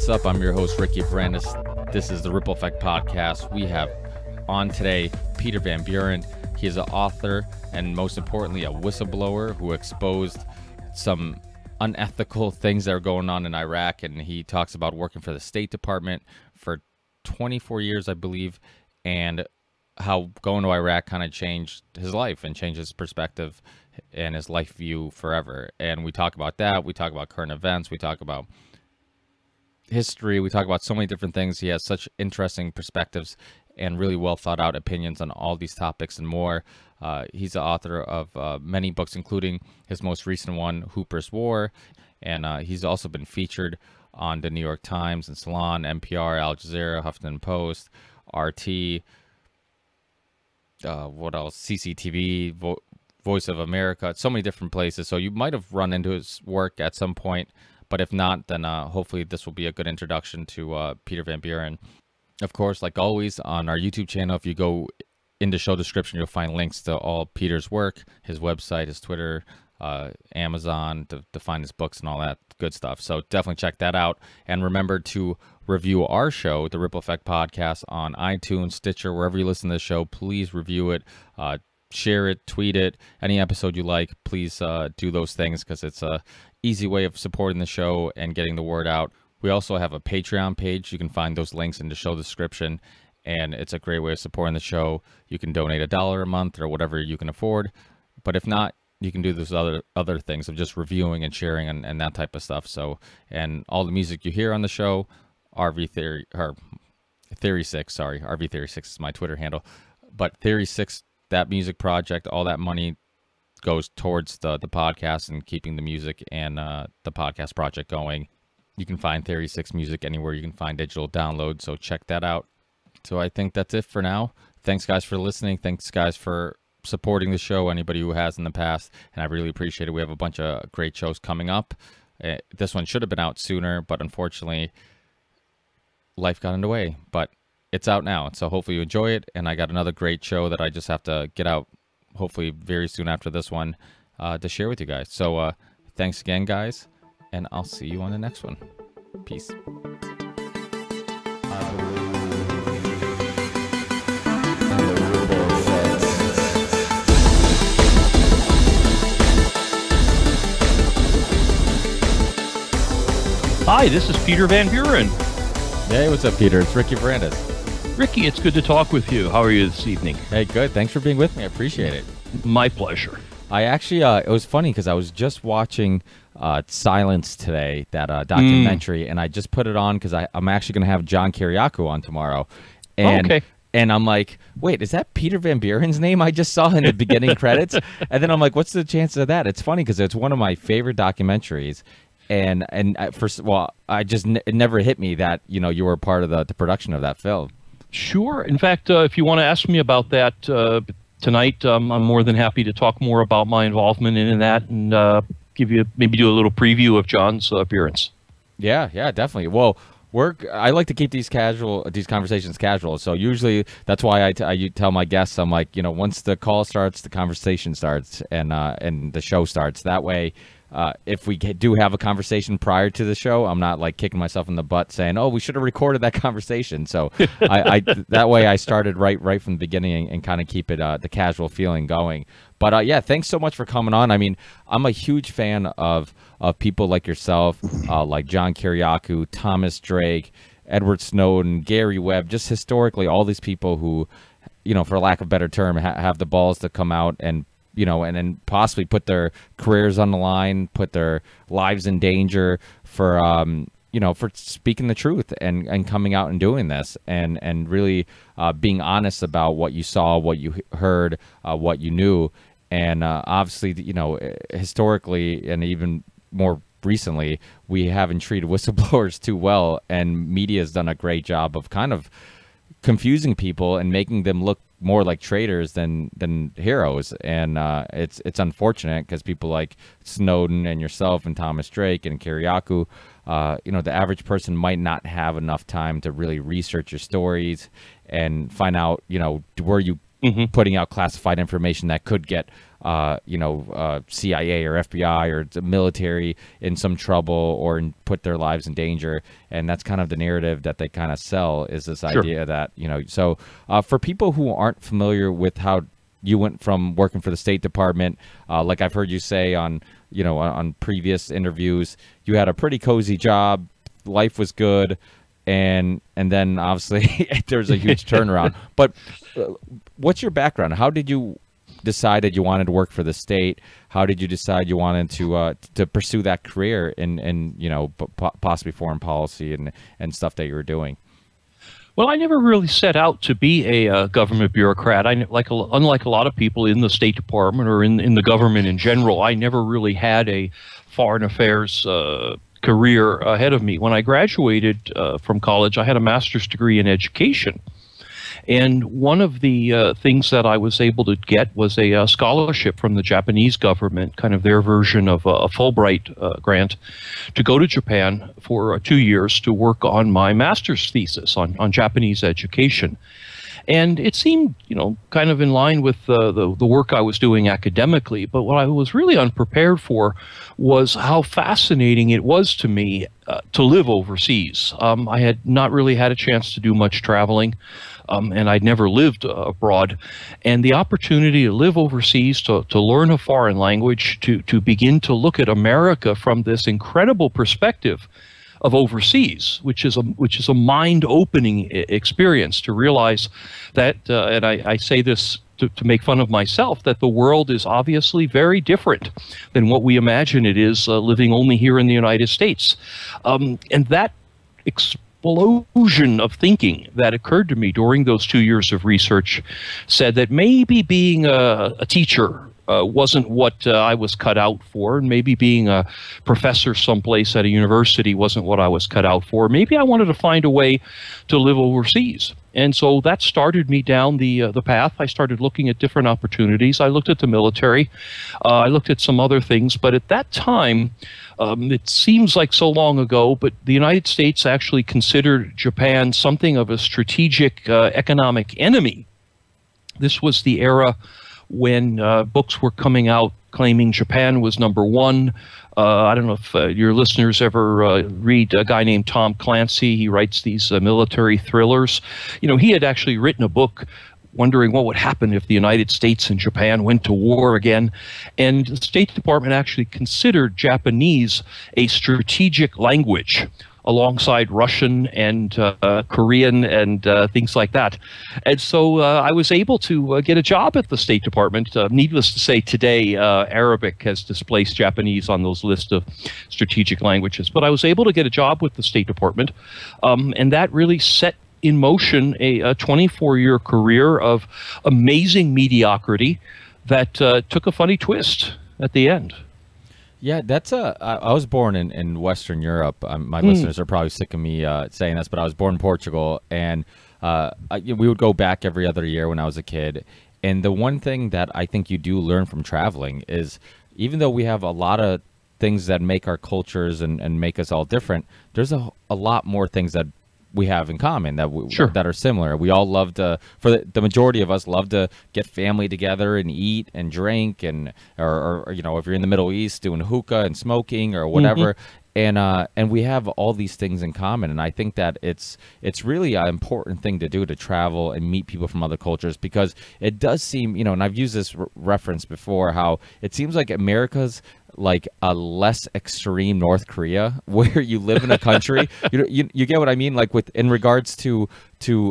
What's up? I'm your host, Ricky Brandis. This is the Ripple Effect Podcast. We have on today Peter Van Buren. He is an author and, most importantly, a whistleblower who exposed some unethical things that are going on in Iraq. And he talks about working for the State Department for 24 years, I believe, and how going to Iraq kind of changed his life and changed his perspective and his life view forever. And we talk about that. We talk about current events. We talk about history. We talk about so many different things. He has such interesting perspectives and really well thought out opinions on all these topics and more. He's the author of many books, including his most recent one, Hooper's War. And he's also been featured on the New York Times and Salon, NPR, Al Jazeera, Huffington Post, RT, what else? CCTV, Voice of America, so many different places. So you might have run into his work at some point. But if not, then hopefully this will be a good introduction to Peter Van Buren. Of course, like always, on our YouTube channel, if you go in the show description, you'll find links to all Peter's work, his website, his Twitter, Amazon, to find his books and all that good stuff. So definitely check that out. And remember to review our show, the Ripple Effect Podcast, on iTunes, Stitcher, wherever you listen to the show. Please review it. Share it, tweet it, any episode you like. Please do those things because it's a easy way of supporting the show and getting the word out. We also have a Patreon page. You can find those links in the show description, and it's a great way of supporting the show. You can donate $1 a month or whatever you can afford, but if not, you can do those other things of just reviewing and sharing and that type of stuff. So, and all the music you hear on the show, RV Theory, or Theory 6, sorry, RV Theory 6 is my Twitter handle, but Theory 6, that music project, all that money goes towards the podcast and keeping the music and the podcast project going. You can find Theory 6 music anywhere you can find digital download, so check that out. So I think that's it for now. Thanks, guys, for listening. Thanks, guys, for supporting the show, anybody who has in the past, and I really appreciate it. We have a bunch of great shows coming up. This one should have been out sooner, but unfortunately, life got in the way. But it's out now, so hopefully you enjoy it. And I got another great show that I just have to get out hopefully very soon after this one to share with you guys. So thanks again, guys, and I'll see you on the next one. Peace. Hi, this is Peter Van Buren. Hey, what's up, Peter? It's Ricky Brandis. Ricky, it's good to talk with you. How are you this evening? Hey, good. Thanks for being with me. I appreciate it. My pleasure. I actually, it was funny because I was just watching Silence today, that documentary, and I just put it on because I'm actually going to have John Kiriakou on tomorrow. And, okay. And I'm like, wait, is that Peter Van Buren's name I just saw in the beginning credits? And then I'm like, what's the chances of that? It's funny because it's one of my favorite documentaries. And first, well, it never hit me that, you were part of the production of that film. Sure. In fact, if you want to ask me about that tonight, I'm more than happy to talk more about my involvement in that and maybe do a little preview of John's appearance. Yeah, definitely. Well, I like to keep these conversations casual. So usually that's why I tell my guests, I'm like, once the call starts, the conversation starts, and the show starts. That way, if we do have a conversation prior to the show, I'm not like kicking myself in the butt saying, "Oh, we should have recorded that conversation." So that way I started right from the beginning and kind of keep it the casual feeling going. But yeah, thanks so much for coming on. I mean, I'm a huge fan of people like yourself, like John Kiriakou, Thomas Drake, Edward Snowden, Gary Webb, just historically all these people who, for lack of a better term, have the balls to come out and and then possibly put their careers on the line, put their lives in danger for, for speaking the truth and coming out and doing this and really being honest about what you saw, what you heard, what you knew. And obviously, historically and even more recently, we haven't treated whistleblowers too well, and media has done a great job of kind of confusing people and making them look more like traitors than heroes. And it's unfortunate because people like Snowden and yourself and Thomas Drake and Kiriakou, the average person might not have enough time to really research your stories and find out, were you putting out classified information that could get CIA or FBI or the military in some trouble or put their lives in danger. And that's kind of the narrative that they kind of sell, is this idea that, so for people who aren't familiar with how you went from working for the State Department, like I've heard you say on previous interviews, you had a pretty cozy job, life was good, and then obviously there's a huge turnaround. But what's your background? How did you decide that you wanted to work for the state? How did you decide you wanted to pursue that career in possibly foreign policy and stuff that you were doing? Well, I never really set out to be a government bureaucrat. Unlike a lot of people in the State Department or in the government in general, I never really had a foreign affairs career ahead of me. When I graduated from college, I had a master's degree in education. And one of the things that I was able to get was a scholarship from the Japanese government, kind of their version of a Fulbright grant, to go to Japan for 2 years to work on my master's thesis on Japanese education. And it seemed, kind of in line with the work I was doing academically. But what I was really unprepared for was how fascinating it was to me to live overseas. I had not really had a chance to do much traveling. And I'd never lived abroad. And the opportunity to live overseas, to learn a foreign language, to begin to look at America from this incredible perspective of overseas, which is a mind-opening experience, to realize that, and I say this to make fun of myself, that the world is obviously very different than what we imagine it is living only here in the United States. And that explosion of thinking that occurred to me during those 2 years of research said that maybe being a teacher wasn't what I was cut out for, and maybe being a professor someplace at a university wasn't what I was cut out for. Maybe I wanted to find a way to live overseas. And so that started me down the path. I started looking at different opportunities. I looked at the military. I looked at some other things. But at that time, it seems like so long ago, but the United States actually considered Japan something of a strategic economic enemy. This was the era when books were coming out claiming Japan was #1. I don't know if your listeners ever read a guy named Tom Clancy. He writes these military thrillers. He had actually written a book wondering what would happen if the United States and Japan went to war again. And the State Department actually considered Japanese a strategic language, alongside Russian and Korean and things like that. And so I was able to get a job at the State Department. Needless to say, today Arabic has displaced Japanese on those lists of strategic languages. But I was able to get a job with the State Department, and that really set in motion a 24-year career of amazing mediocrity that took a funny twist at the end. Yeah, I was born in Western Europe. My listeners are probably sick of me saying this, but I was born in Portugal, and we would go back every other year when I was a kid. And the one thing that I think you do learn from traveling is, even though we have a lot of things that make our cultures and make us all different, there's a lot more things that we have in common that that are similar. We all love to, the majority of us love to get family together and eat and drink, and or if you're in the Middle East, doing hookah and smoking or whatever. And we have all these things in common, and I think that it's really an important thing to do, to travel and meet people from other cultures, because it does seem, and I've used this reference before, how it seems like America's like a less extreme North Korea, where you live in a country, you get what I mean, like in regards to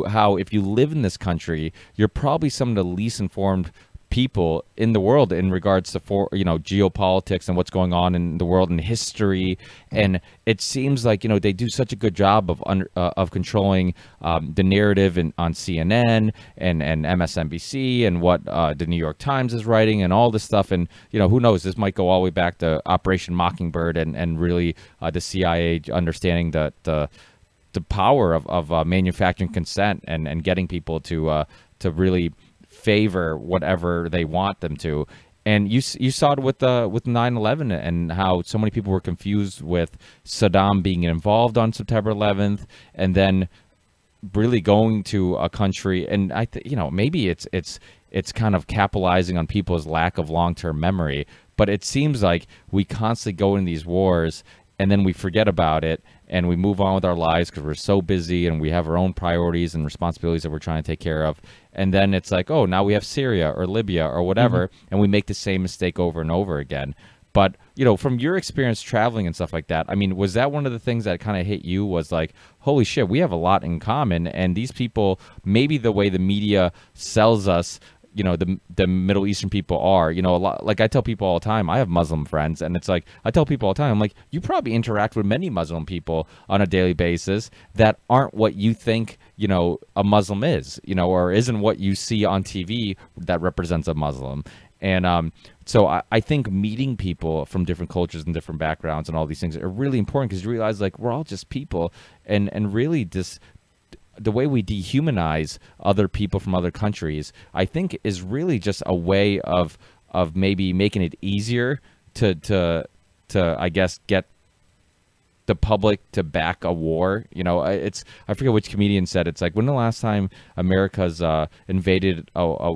how if you live in this country, you're probably some of the least informed people in the world in regards to geopolitics and what's going on in the world and history. And it seems like they do such a good job of controlling the narrative on CNN and MSNBC and what the New York Times is writing and all this stuff. And who knows, this might go all the way back to Operation Mockingbird and really the CIA understanding the power of manufacturing consent and getting people to really favor whatever they want them to. And you saw it with 9/11 and how so many people were confused with Saddam being involved on September 11th, and then really going to a country, and maybe it's it's kind of capitalizing on people's lack of long-term memory. But it seems like we constantly go in these wars and then we forget about it and we move on with our lives because we're so busy and we have our own priorities and responsibilities that we're trying to take care of. And then it's like, oh, now we have Syria or Libya or whatever, and we make the same mistake over and over again. But, you know, from your experience traveling and stuff like that, I mean, was that one of the things that kind of hit you was like, holy shit, we have a lot in common, and these people, maybe the way the media sells us, you know, the Middle Eastern people are, you know, a lot, like I tell people all the time, I have Muslim friends, and it's like, I tell people all the time, I'm like, you probably interact with many Muslim people on a daily basis that aren't what you think, you know, a Muslim is, you know, or isn't what you see on TV that represents a Muslim. And so I think meeting people from different cultures and different backgrounds and all these things are really important, because you realize, like, we're all just people, and really just the way we dehumanize other people from other countries, I think, is really just a way of maybe making it easier to I guess get the public to back a war. You know, I forget which comedian said, it's like, when the last time America's invaded a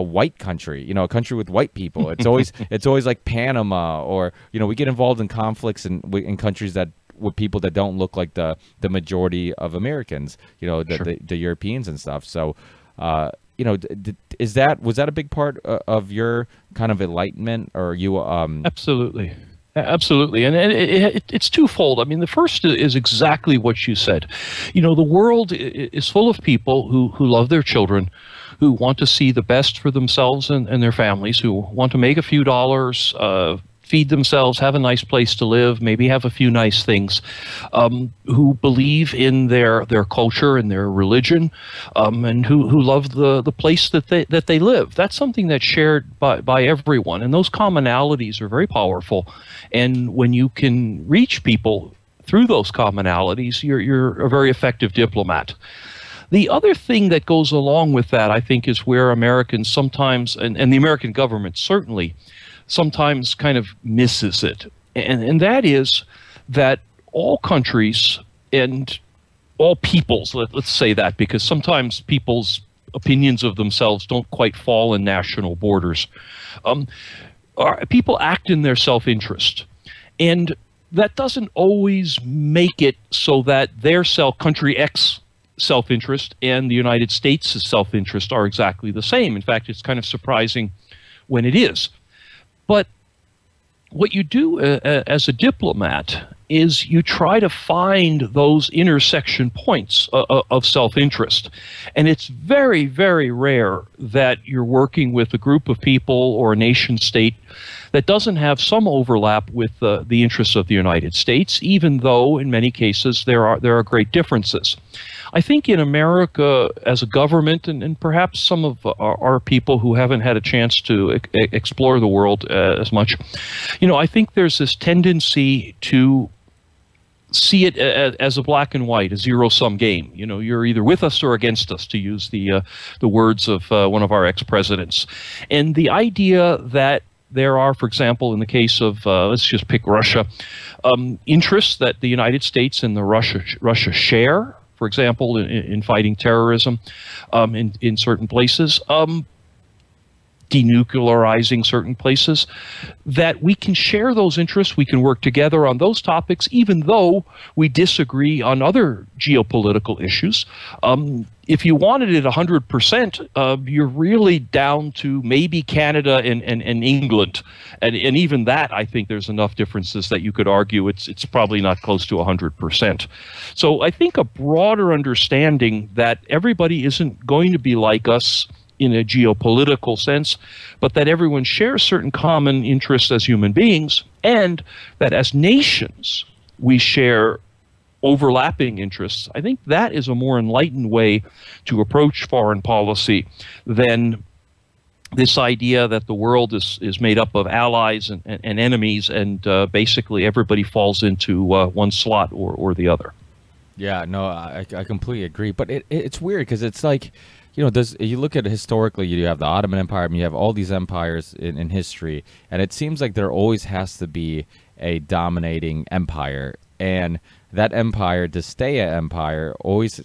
white country, you know, a country with white people? It's always like Panama, or, you know, we get involved in conflicts in countries that with people that don't look like the majority of Americans, you know, the Europeans and stuff. So, you know, was that a big part of your kind of enlightenment, or you? Absolutely. Absolutely. And it's twofold. I mean, the first is exactly what you said. You know, the world is full of people who love their children, who want to see the best for themselves and their families, who want to make a few dollars, feed themselves, have a nice place to live, maybe have a few nice things, who believe in their culture and their religion, and who love the place that they live. That's something that's shared by everyone, and those commonalities are very powerful. And when you can reach people through those commonalities, you're a very effective diplomat. The other thing that goes along with that, I think, is where Americans sometimes, and the American government certainly, sometimes kind of misses it. And that is that all countries and all peoples, let's say that, because sometimes people's opinions of themselves don't quite fall in national borders. People act in their self-interest. And that doesn't always make it so that their country X self-interest and the United States' self-interest are exactly the same. In fact, it's kind of surprising when it is. But what you do as a diplomat is you try to find those intersection points of self-interest. And it's very, very rare that you're working with a group of people or a nation state that doesn't have some overlap with the interests of the United States, even though in many cases there are great differences. I think in America as a government, and perhaps some of our people who haven't had a chance to explore the world as much, you know, I think there's this tendency to see it as a black and white, a zero-sum game. You know, you're either with us or against us, to use the words of one of our ex-presidents. And the idea that there are, for example, in the case of, let's just pick Russia, interests that the United States and Russia share, for example, in fighting terrorism in certain places, denuclearizing certain places, that we can share those interests, we can work together on those topics, even though we disagree on other geopolitical issues. If you wanted it 100%, you're really down to maybe Canada and England. And even that, I think there's enough differences that you could argue it's probably not close to 100%. So I think a broader understanding that everybody isn't going to be like us in a geopolitical sense, but that everyone shares certain common interests as human beings, and that as nations we share overlapping interests. I think that is a more enlightened way to approach foreign policy than this idea that the world is made up of allies and enemies, and basically everybody falls into one slot or the other. Yeah, no, I completely agree. But it's weird because it's like, you know, you look at it historically, you have the Ottoman Empire, and you have all these empires in history, and it seems like there always has to be a dominating empire. And that empire, to stay an empire, always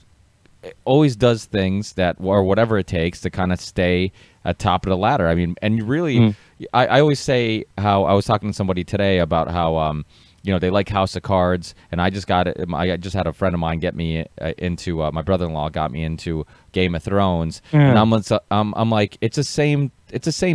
always does things that, or whatever it takes to kind of stay at top of the ladder. I mean, and you really, I always say how I was talking to somebody today about how, you know, they like House of Cards, and I just got it. I just had a friend of mine get me into, my brother-in-law got me into Game of Thrones, and I'm like, it's the same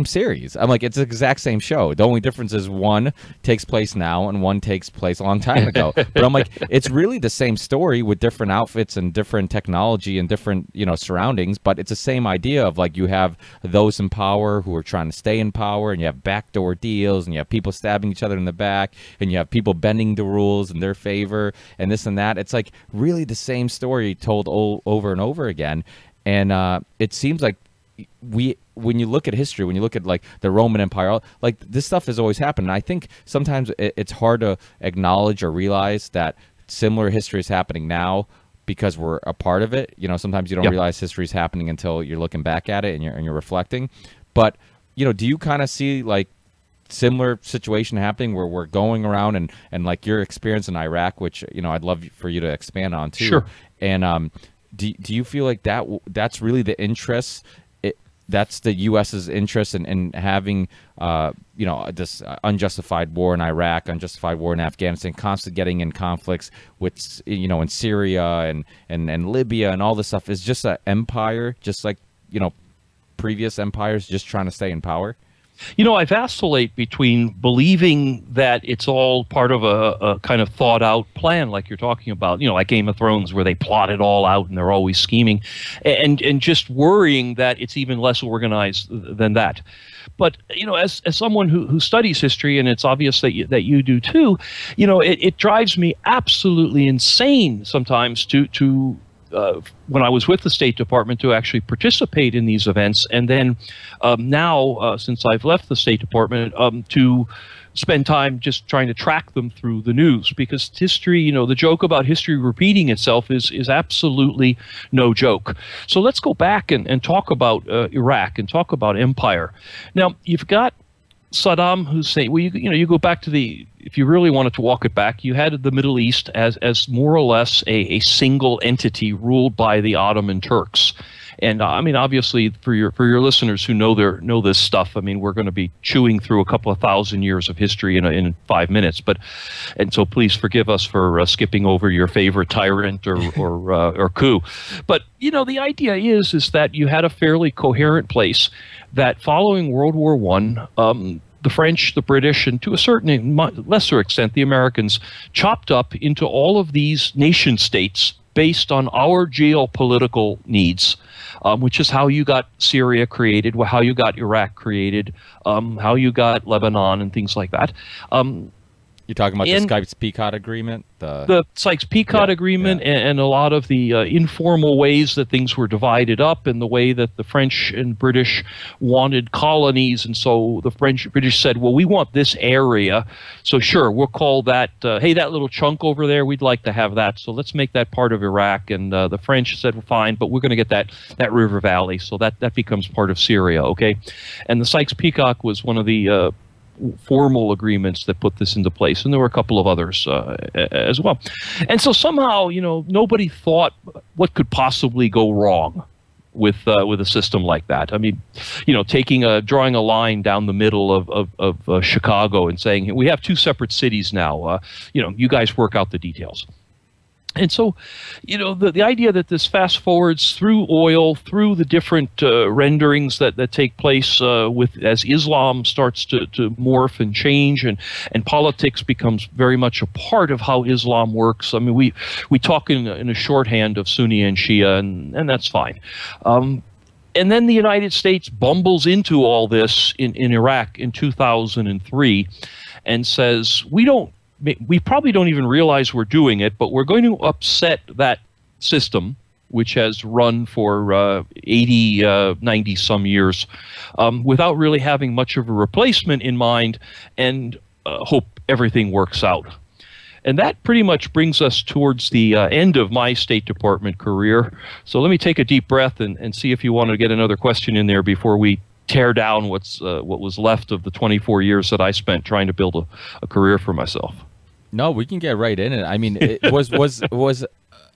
series. I'm like, it's the exact same show. The only difference is one takes place now and one takes place a long time ago. But I'm like, it's really the same story with different outfits and different technology and different, you know, surroundings. But it's the same idea of like, you have those in power who are trying to stay in power, and you have backdoor deals, and you have people stabbing each other in the back, and you have people bending the rules in their favor, and this and that. It's like really the same story told over and over again. And it seems like when you look at history, when you look at like the Roman Empire, like this stuff has always happened. And I think sometimes it's hard to acknowledge or realize that similar history is happening now because we're a part of it. You know, sometimes you don't realize history is happening until you're looking back at it and you're reflecting. But, you know, do you kind of see like similar situation happening where we're going around and like your experience in Iraq, which, you know, I'd love for you to expand on too. Sure. And do you feel like that's really the interest? That's the U.S.'s interest in having, you know, this unjustified war in Iraq, unjustified war in Afghanistan, constantly getting in conflicts with, you know, in Syria and Libya and all this stuff is just an empire, just like, you know, previous empires just trying to stay in power? You know, I vacillate between believing that it's all part of a kind of thought out plan, like you're talking about, you know, like Game of Thrones, where they plot it all out and they're always scheming, and just worrying that it's even less organized than that. But, you know, as someone who studies history, and it's obvious that you do too, you know, it drives me absolutely insane sometimes to when I was with the State Department to actually participate in these events, and then now, since I've left the State Department, to spend time just trying to track them through the news, because history, you know, the joke about history repeating itself is absolutely no joke. So let's go back and talk about Iraq and talk about empire. Now, you've got Saddam Hussein. Well, you go back to if you really wanted to walk it back, you had the Middle East as more or less a single entity ruled by the Ottoman Turks. And I mean, obviously, for your listeners who know this stuff, I mean, we're going to be chewing through a couple of thousand years of history in 5 minutes. And so please forgive us for skipping over your favorite tyrant or coup. But you know, the idea is that you had a fairly coherent place that, following World War I, the French, the British, and to a certain lesser extent the Americans chopped up into all of these nation states based on our geopolitical needs, which is how you got Syria created, how you got Iraq created, how you got Lebanon and things like that. You're talking about the Sykes-Picot Agreement? The Sykes-Picot Agreement. And a lot of the informal ways that things were divided up, and the way that the French and British wanted colonies. And so the British said, well, we want this area. So sure, we'll call that, hey, that little chunk over there, we'd like to have that. So let's make that part of Iraq. And the French said, well, fine, but we're going to get that river valley. So that becomes part of Syria, okay? And the Sykes-Picot was one of the formal agreements that put this into place, and there were a couple of others as well. And so somehow, you know, nobody thought what could possibly go wrong with a system like that. I mean, you know, drawing a line down the middle of Chicago and saying, we have two separate cities now. You know, you guys work out the details. And so, you know, the idea that this fast forwards through oil, through the different renderings that take place as Islam starts to morph and change, and politics becomes very much a part of how Islam works. I mean, we talk in a shorthand of Sunni and Shia, and that's fine. And then the United States bumbles into all this in Iraq in 2003 and says, we probably don't even realize we're doing it, but we're going to upset that system, which has run for 80, 90 some years, without really having much of a replacement in mind, and hope everything works out. And that pretty much brings us towards the end of my State Department career. So let me take a deep breath and see if you want to get another question in there before we tear down what was left of the 24 years that I spent trying to build a career for myself. No, we can get right in it. I mean, it was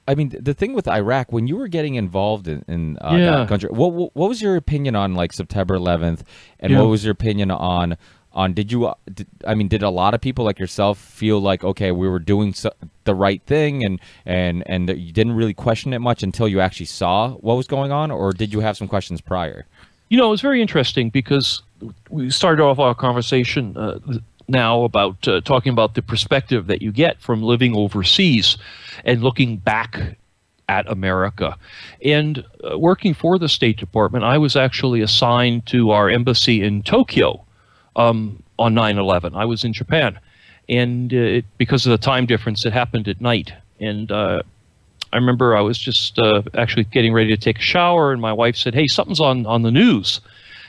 I mean, the thing with Iraq, when you were getting involved in Yeah. that country, what was your opinion on like September 11th, and Yeah. what was your opinion on did a lot of people like yourself feel like, okay, we were doing the right thing, and that you didn't really question it much until you actually saw what was going on, or did you have some questions prior? You know, it was very interesting because we started off our conversation now about talking about the perspective that you get from living overseas and looking back at America. And working for the State Department, I was actually assigned to our embassy in Tokyo on 9/11. I was in Japan. And because of the time difference, it happened at night. And I remember I was just actually getting ready to take a shower, and my wife said, "Hey, something's on the news,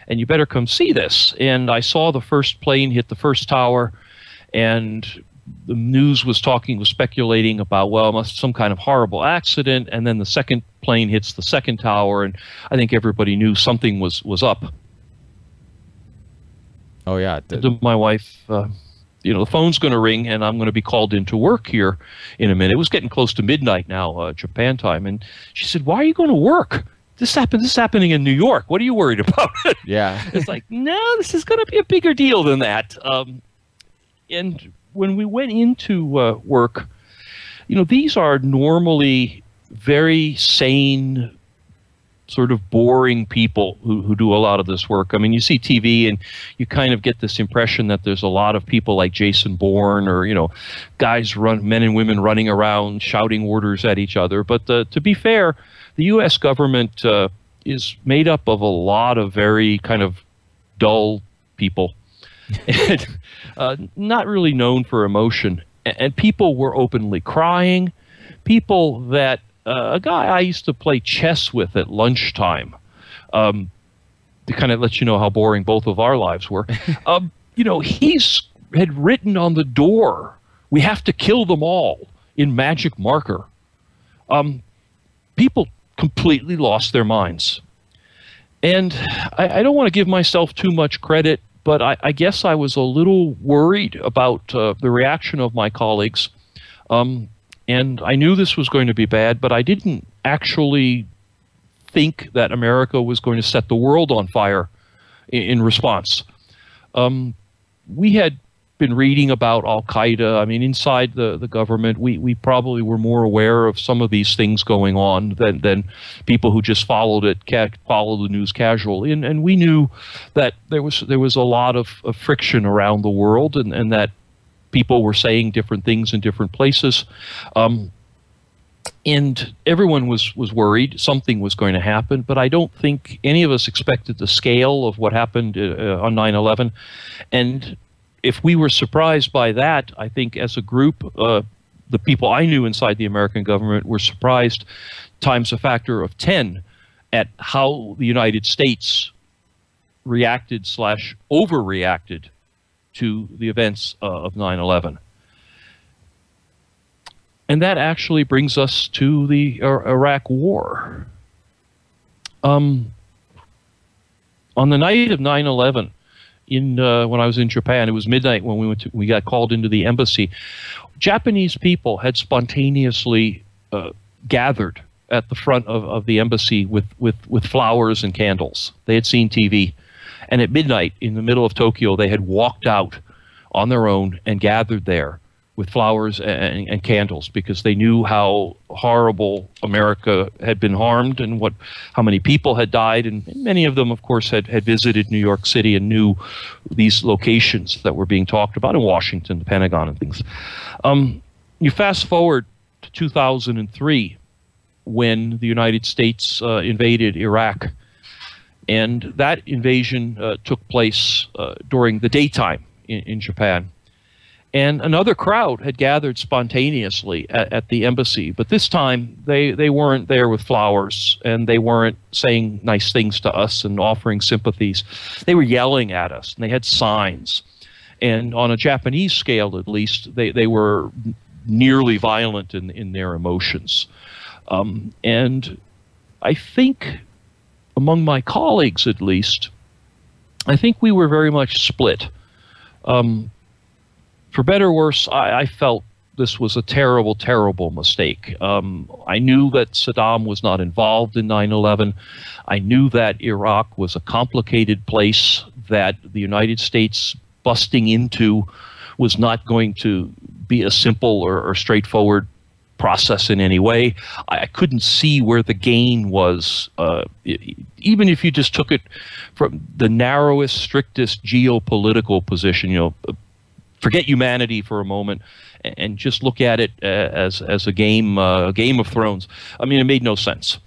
and you better come see this." And I saw the first plane hit the first tower, and the news was speculating about, well, it must some kind of horrible accident, and then the second plane hits the second tower, and I think everybody knew something was up. Oh, yeah. To my wife, the phone's going to ring, and I'm going to be called into work here in a minute. It was getting close to midnight now, Japan time, and she said, "Why are you going to work? This is happening in New York. What are you worried about?" Yeah. It's like, no, this is going to be a bigger deal than that. And when we went into work, these are normally very sane, sort of boring people who do a lot of this work. I mean, you see TV and you kind of get this impression that there's a lot of people like Jason Bourne or, guys men and women running around shouting orders at each other. But to be fair, the U.S. government is made up of a lot of very kind of dull people and not really known for emotion. And people were openly crying. People that a guy I used to play chess with at lunchtime, to kind of let you know how boring both of our lives were. He's had written on the door, "We have to kill them all," in magic marker. People completely lost their minds. And I don't want to give myself too much credit, but I guess I was a little worried about the reaction of my colleagues. And I knew this was going to be bad, but I didn't actually think that America was going to set the world on fire in response. We had been reading about Al-Qaeda. I mean, inside the government, we probably were more aware of some of these things going on than people who just follow the news casually. And we knew that there was a lot of friction around the world, and that people were saying different things in different places. And everyone was worried something was going to happen, but I don't think any of us expected the scale of what happened on 9/11. And if we were surprised by that, I think as a group, the people I knew inside the American government were surprised times a factor of 10 at how the United States reacted / overreacted to the events of 9/11. And that actually brings us to the Iraq War. On the night of 9/11, when I was in Japan, it was midnight when we got called into the embassy. Japanese people had spontaneously gathered at the front of the embassy with flowers and candles. They had seen TV. And at midnight, in the middle of Tokyo, they had walked out on their own and gathered there with flowers and candles because they knew how horrible America had been harmed and how many people had died. And many of them, of course, had visited New York City and knew these locations that were being talked about in Washington, the Pentagon, and things. You fast forward to 2003 when the United States invaded Iraq. And that invasion took place during the daytime in Japan. And another crowd had gathered spontaneously at the embassy. But this time, they weren't there with flowers, and they weren't saying nice things to us and offering sympathies. They were yelling at us, and they had signs. And on a Japanese scale, at least, they were nearly violent in their emotions. And I think, among my colleagues at least, I think we were very much split. For better or worse, I felt this was a terrible, terrible mistake. I knew that Saddam was not involved in 9/11. I knew that Iraq was a complicated place, that the United States busting into was not going to be a simple or straightforward process in any way. I couldn't see where the gain was, even if you just took it from the narrowest, strictest geopolitical position, forget humanity for a moment and just look at it as a Game of Thrones. I mean, it made no sense.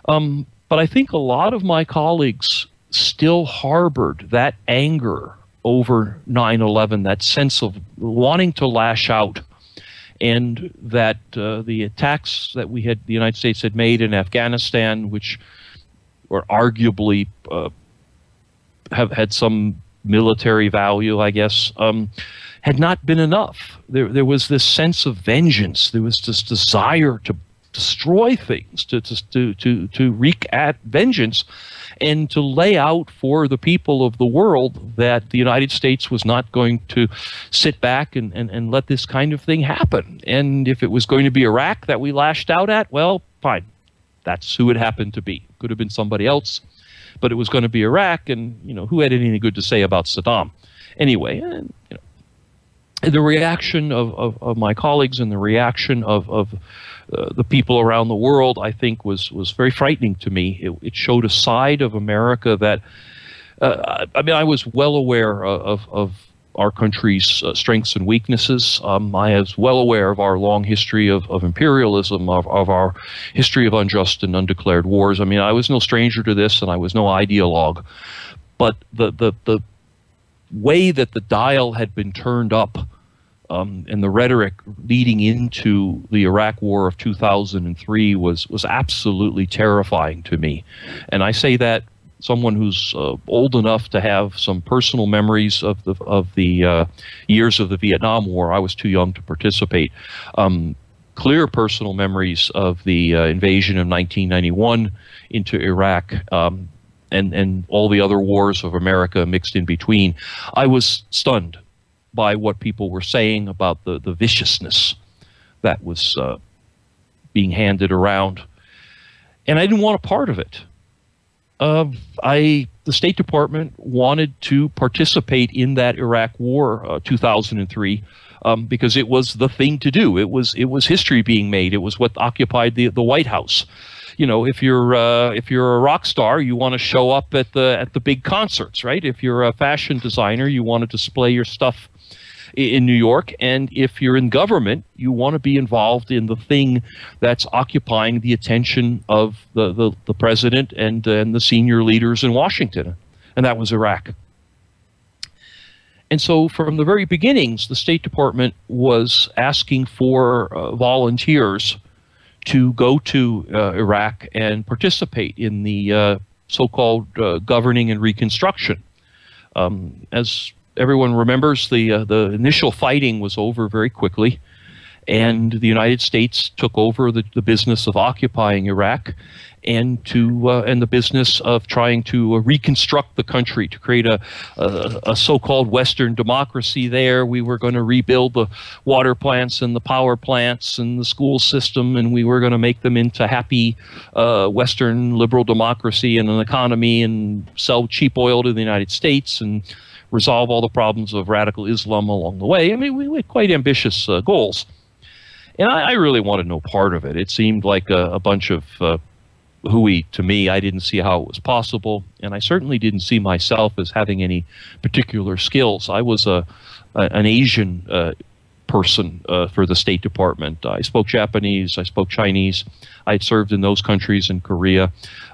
But I think a lot of my colleagues still harbored that anger over 9/11, that sense of wanting to lash out, and that the attacks that the United States had made in Afghanistan, which were arguably have had some military value, I guess, had not been enough. There was this sense of vengeance. There was this desire to destroy things, to wreak at vengeance, and to lay out for the people of the world that the United States was not going to sit back and let this kind of thing happen. And if it was going to be Iraq that we lashed out at, well, fine. That's who it happened to be. Could have been somebody else, but it was going to be Iraq, and who had anything good to say about Saddam? Anyway, the reaction of my colleagues and the reaction of the people around the world, I think, was very frightening to me. It showed a side of America that, I mean, I was well aware of our country's strengths and weaknesses. I was well aware of our long history of imperialism, of our history of unjust and undeclared wars. I mean, I was no stranger to this, and I was no ideologue. But the way that the dial had been turned up, and the rhetoric leading into the Iraq War of 2003 was absolutely terrifying to me. And I say that someone who's old enough to have some personal memories of the years of the Vietnam War. I was too young to participate. Clear personal memories of the invasion of 1991 into Iraq, and all the other wars of America mixed in between. I was stunned by what people were saying about the viciousness that was being handed around. And I didn't want a part of it. The State Department wanted to participate in that Iraq War 2003 because it was the thing to do. It was history being made. It was what occupied the White House. If you're a rock star, you want to show up at the big concerts, right? If you're a fashion designer, you want to display your stuff in New York, and if you're in government, you want to be involved in the thing that's occupying the attention of the president and the senior leaders in Washington, and that was Iraq. And so from the very beginnings, the State Department was asking for volunteers to go to Iraq and participate in the so-called governing and reconstruction. As everyone remembers, the initial fighting was over very quickly, and the United States took over the business of occupying Iraq and the business of trying to reconstruct the country, to create a so-called Western democracy there. We were going to rebuild the water plants and the power plants and the school system, and we were going to make them into happy Western liberal democracy and an economy, and sell cheap oil to the United States and resolve all the problems of radical Islam along the way. I mean, we had quite ambitious goals. And I really wanted no part of it. It seemed like a bunch of hooey to me. I didn't see how it was possible, and I certainly didn't see myself as having any particular skills. I was an Asian person for the State Department. I spoke Japanese, I spoke Chinese. I had served in those countries in Korea.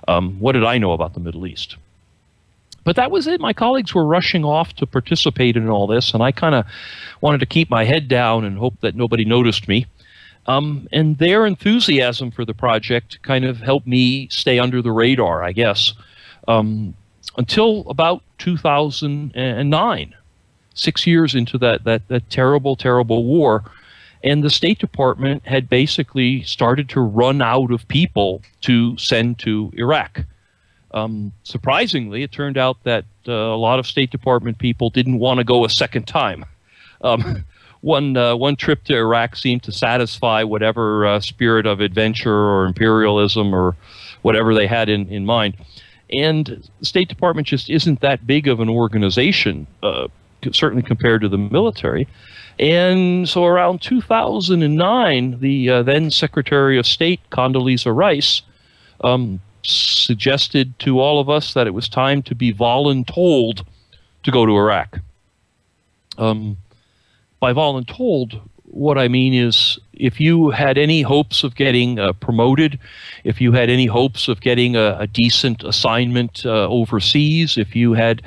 What did I know about the Middle East? But that was it. My colleagues were rushing off to participate in all this, and I kind of wanted to keep my head down and hope that nobody noticed me. And their enthusiasm for the project kind of helped me stay under the radar, I guess, until about 2009, 6 years into that terrible, terrible war. And the State Department had basically started to run out of people to send to Iraq. Surprisingly, it turned out that a lot of State Department people didn't want to go a second time. one trip to Iraq seemed to satisfy whatever spirit of adventure or imperialism or whatever they had in mind. And the State Department just isn't that big of an organization, certainly compared to the military. And so around 2009, the then Secretary of State, Condoleezza Rice, suggested to all of us that it was time to be voluntold to go to Iraq. By voluntold, what I mean is if you had any hopes of getting promoted, if you had any hopes of getting a decent assignment overseas, if you had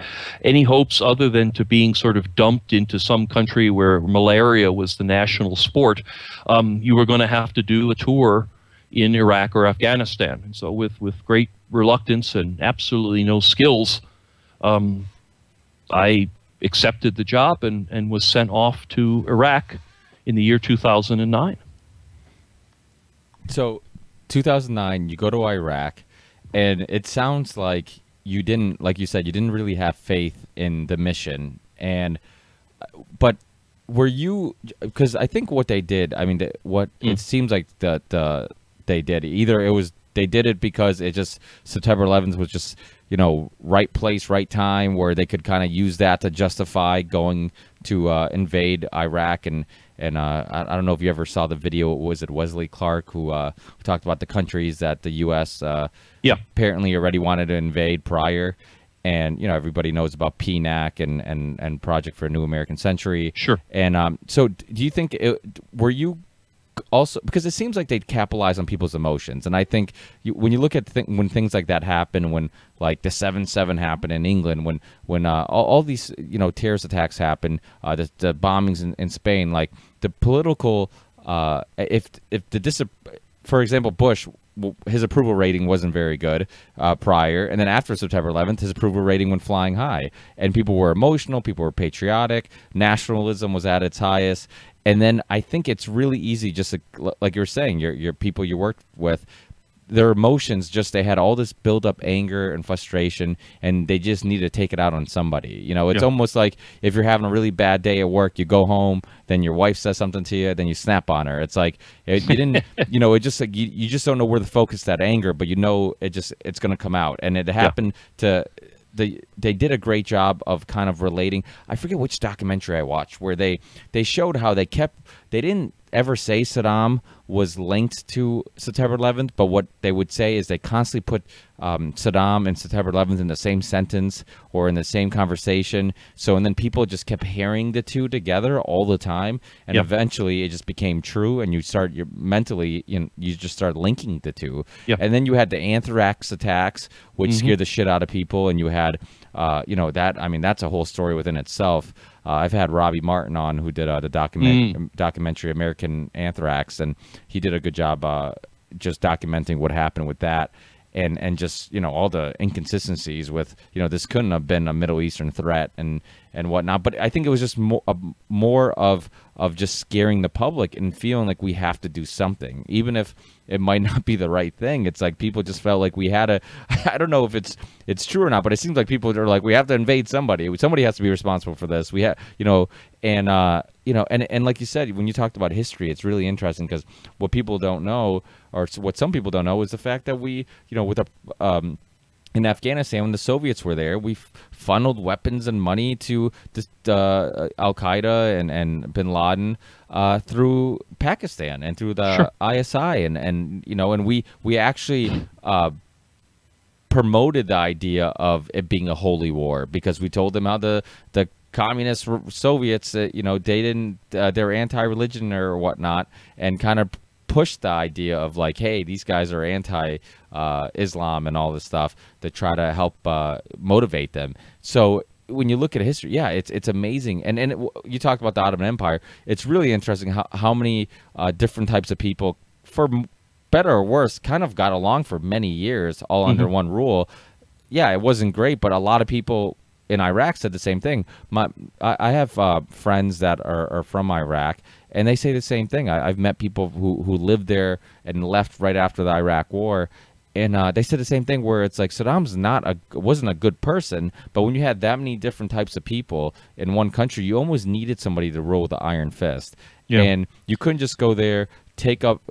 any hopes other than to being sort of dumped into some country where malaria was the national sport, you were going to have to do a tour in Iraq or Afghanistan. And so with great reluctance and absolutely no skills, I accepted the job and was sent off to Iraq in the year 2009. So 2009, you go to Iraq, and it sounds like you didn't, like you said, you didn't really have faith in the mission. But were you, because I think what they did, I mean, it seems like they did, either it was, they did it because it just, September 11th was just, you know, right place, right time, where they could kind of use that to justify going to invade Iraq. And I don't know if you ever saw the video. Was it Wesley Clark who talked about the countries that the U.S. Apparently already wanted to invade prior? And, you know, everybody knows about PNAC and Project for a New American Century. Sure. And so do you think, were you also, because it seems like they'd capitalize on people's emotions, and I think when you look at when things like that happen, when like the 7/7 happened in England, when all these, you know, terrorist attacks happen, the bombings in Spain, like the political, for example, Bush, his approval rating wasn't very good prior, and then after September 11th, his approval rating went flying high, and people were emotional, people were patriotic, nationalism was at its highest. And then I think it's really easy, just like you're saying, your people you worked with, their emotions, just they had all this build-up anger and frustration, and they just need to take it out on somebody. You know, it's almost like if you're having a really bad day at work, you go home, then your wife says something to you, then you snap on her. It's like you didn't, you know, it just like you just don't know where to focus that anger, but you know it's going to come out, and it happened to. They did a great job of kind of relating. I forget which documentary I watched where they showed how they didn't ever say Saddam was linked to September 11th, but what they would say is they constantly put Saddam and September 11th in the same sentence or in the same conversation. So, and then people just kept hearing the two together all the time, and eventually it just became true, and you just start linking the two. And then you had the anthrax attacks, which scared the shit out of people, and you had, you know, that, I mean, that's a whole story within itself. I've had Robbie Martin on, who did the documentary American Anthrax, and he did a good job just documenting what happened with that, and just, you know, all the inconsistencies with, you know, this couldn't have been a Middle Eastern threat and whatnot. But I think it was just more of just scaring the public and feeling like we have to do something, even if it might not be the right thing. It's like people just felt like we had to. I don't know if it's true or not, but it seems like people are like, we have to invade somebody. Somebody has to be responsible for this. We have, you know, and you know, and like you said, when you talked about history, it's really interesting, because what people don't know, or what some people don't know, is the fact that we, you know, with in Afghanistan, when the Soviets were there, we funneled weapons and money to Al Qaeda and Bin Laden through Pakistan and through the ISI, and you know, and we actually promoted the idea of it being a holy war, because we told them how the communist Soviets, you know, they didn't, they're anti-religion or whatnot, and kind of pushed the idea of like, hey, these guys are anti-Islam and all this stuff, to try to help motivate them. So when you look at history, it's amazing. And you talked about the Ottoman Empire. It's really interesting how many different types of people, for better or worse, kind of got along for many years, all under one rule. Yeah, it wasn't great, but a lot of people in Iraq said the same thing. I have friends that are from Iraq, and they say the same thing. I've met people who lived there and left right after the Iraq War, And they said the same thing, where it's like Saddam's wasn't a good person, but when you had that many different types of people in one country, you almost needed somebody to rule with the iron fist. Yeah. And you couldn't just go there, take out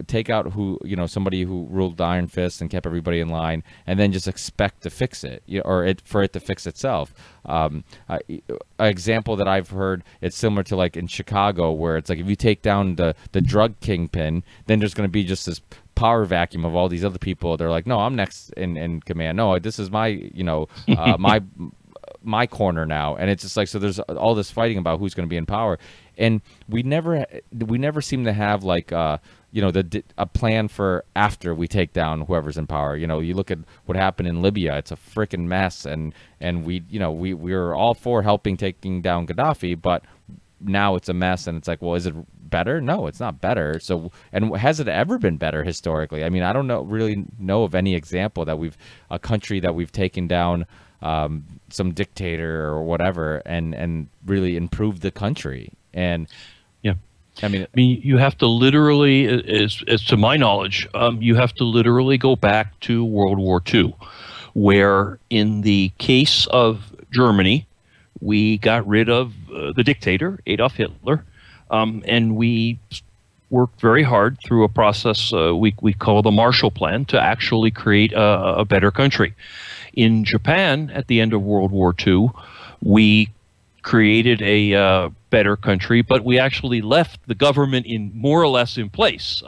somebody who ruled the iron fist and kept everybody in line, and then just expect to fix it, or for it to fix itself. An example that I've heard, it's similar to like in Chicago, where it's like if you take down the drug kingpin, then there's going to be just this power vacuum of all these other people. They're like, no, I'm next in command. No, this is my my corner now. And it's just like, so there's all this fighting about who's going to be in power, and we never seem to have like a plan for after we take down whoever's in power. You look at what happened in Libya; it's a freaking mess, and we're all for helping taking down Gaddafi, but now it's a mess, and it's like, well, is it better? No, it's not better. So, and has it ever been better historically? I mean, I don't really know of any example that a country that we've taken down some dictator or whatever and really improved the country. And yeah, I mean, you have to literally, as to my knowledge, you have to literally go back to World War II, where in the case of Germany, we got rid of the dictator, Adolf Hitler, and we worked very hard through a process we call the Marshall Plan to actually create a better country. In Japan, at the end of World War II, we created a better country, but we actually left the government more or less in place.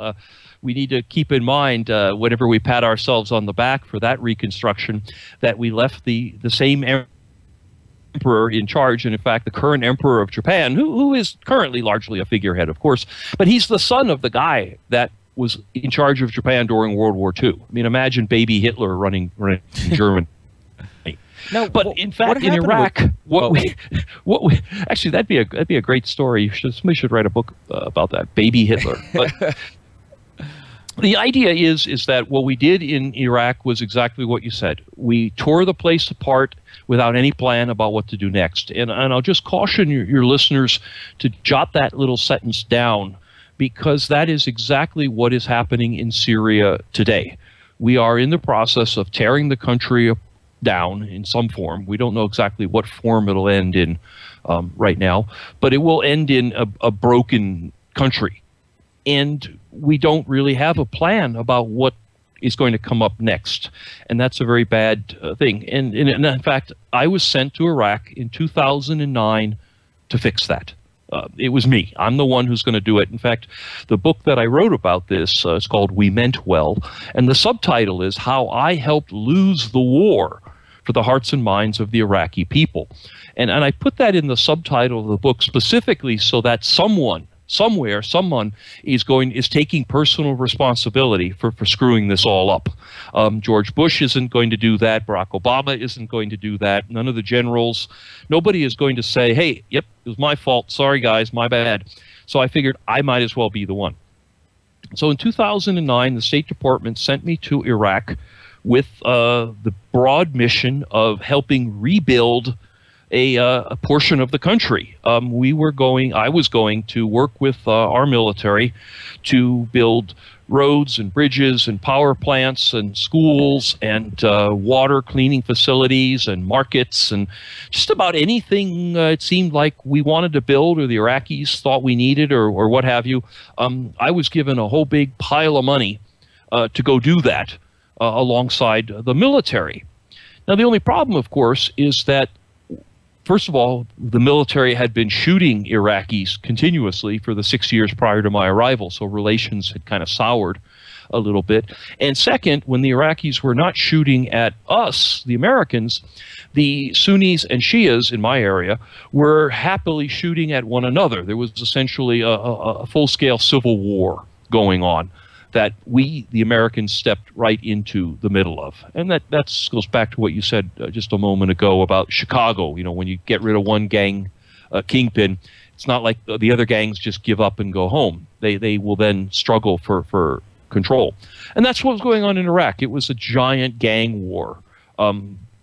We need to keep in mind, whenever we pat ourselves on the back for that reconstruction, that we left the same emperor in charge, and in fact the current emperor of Japan, who is currently largely a figurehead, of course, but he's the son of the guy that was in charge of Japan during World War II. I mean, imagine baby Hitler running Germany. No, but in fact, in Iraq, actually that'd be a great story. Somebody should write a book about that, baby Hitler. But the idea is that what we did in Iraq was exactly what you said. We tore the place apart without any plan about what to do next. And I'll just caution your listeners to jot that little sentence down, because that is exactly what is happening in Syria today. We are in the process of tearing the country down in some form. We don't know exactly what form it'll end in right now, but it will end in a broken country. And we don't really have a plan about what is going to come up next. And that's a very bad thing. And in fact, I was sent to Iraq in 2009 to fix that. It was me. I'm the one who's going to do it. In fact, the book that I wrote about this is called We Meant Well, and the subtitle is How I Helped Lose the War for the Hearts and Minds of the Iraqi People. And I put that in the subtitle of the book specifically so that someone is taking personal responsibility for screwing this all up. George Bush isn't going to do that. Barack Obama isn't going to do that. None of the generals. Nobody is going to say, hey, yep, it was my fault. Sorry, guys, my bad. So I figured I might as well be the one. So in 2009, the State Department sent me to Iraq with the broad mission of helping rebuild a portion of the country. I was going to work with our military to build roads and bridges and power plants and schools and water cleaning facilities and markets and just about anything it seemed like we wanted to build or the Iraqis thought we needed or what have you. I was given a whole big pile of money to go do that alongside the military. Now, the only problem, of course, is that first of all, the military had been shooting Iraqis continuously for the 6 years prior to my arrival, so relations had kind of soured a little bit. And second, when the Iraqis were not shooting at us, the Americans, the Sunnis and Shias in my area were happily shooting at one another. There was essentially a full-scale civil war going on that we, the Americans, stepped right into the middle of. And that goes back to what you said just a moment ago about Chicago. You know, when you get rid of one gang kingpin, it's not like the other gangs just give up and go home. They will then struggle for control. And that's what was going on in Iraq. It was a giant gang war,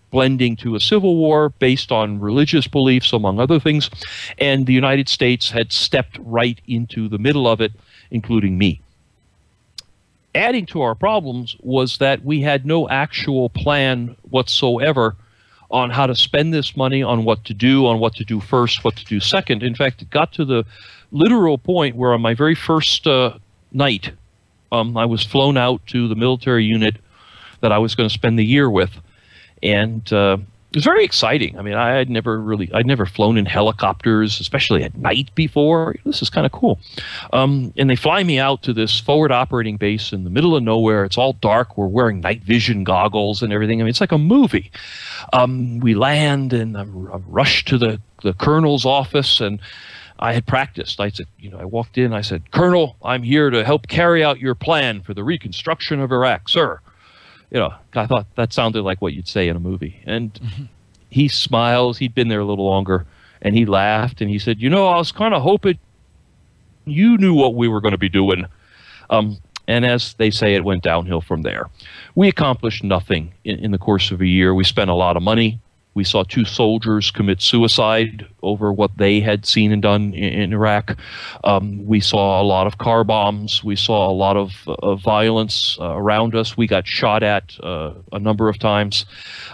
blending to a civil war based on religious beliefs, among other things. And the United States had stepped right into the middle of it, including me. adding to our problems was that we had no actual plan whatsoever on how to spend this money, on what to do first, what to do second. In fact, it got to the literal point where on my very first night, I was flown out to the military unit that I was going to spend the year with. And it was very exciting. I mean, I'd never flown in helicopters, especially at night before. This is kind of cool. And they fly me out to this forward operating base in the middle of nowhere. It's all dark. We're wearing night vision goggles and everything. I mean, it's like a movie. We land and I'm rushed to the colonel's office, and I had practiced. I said, I walked in, I said, "Colonel, I'm here to help carry out your plan for the reconstruction of Iraq, sir." I thought that sounded like what you'd say in a movie. And he smiles. He'd been there a little longer, and he laughed, and he said, "I was kind of hoping you knew what we were going to be doing." And as they say, it went downhill from there. We accomplished nothing in the course of a year. We spent a lot of money. We saw 2 soldiers commit suicide over what they had seen and done in Iraq. We saw a lot of car bombs. We saw a lot of violence around us. We got shot at a number of times.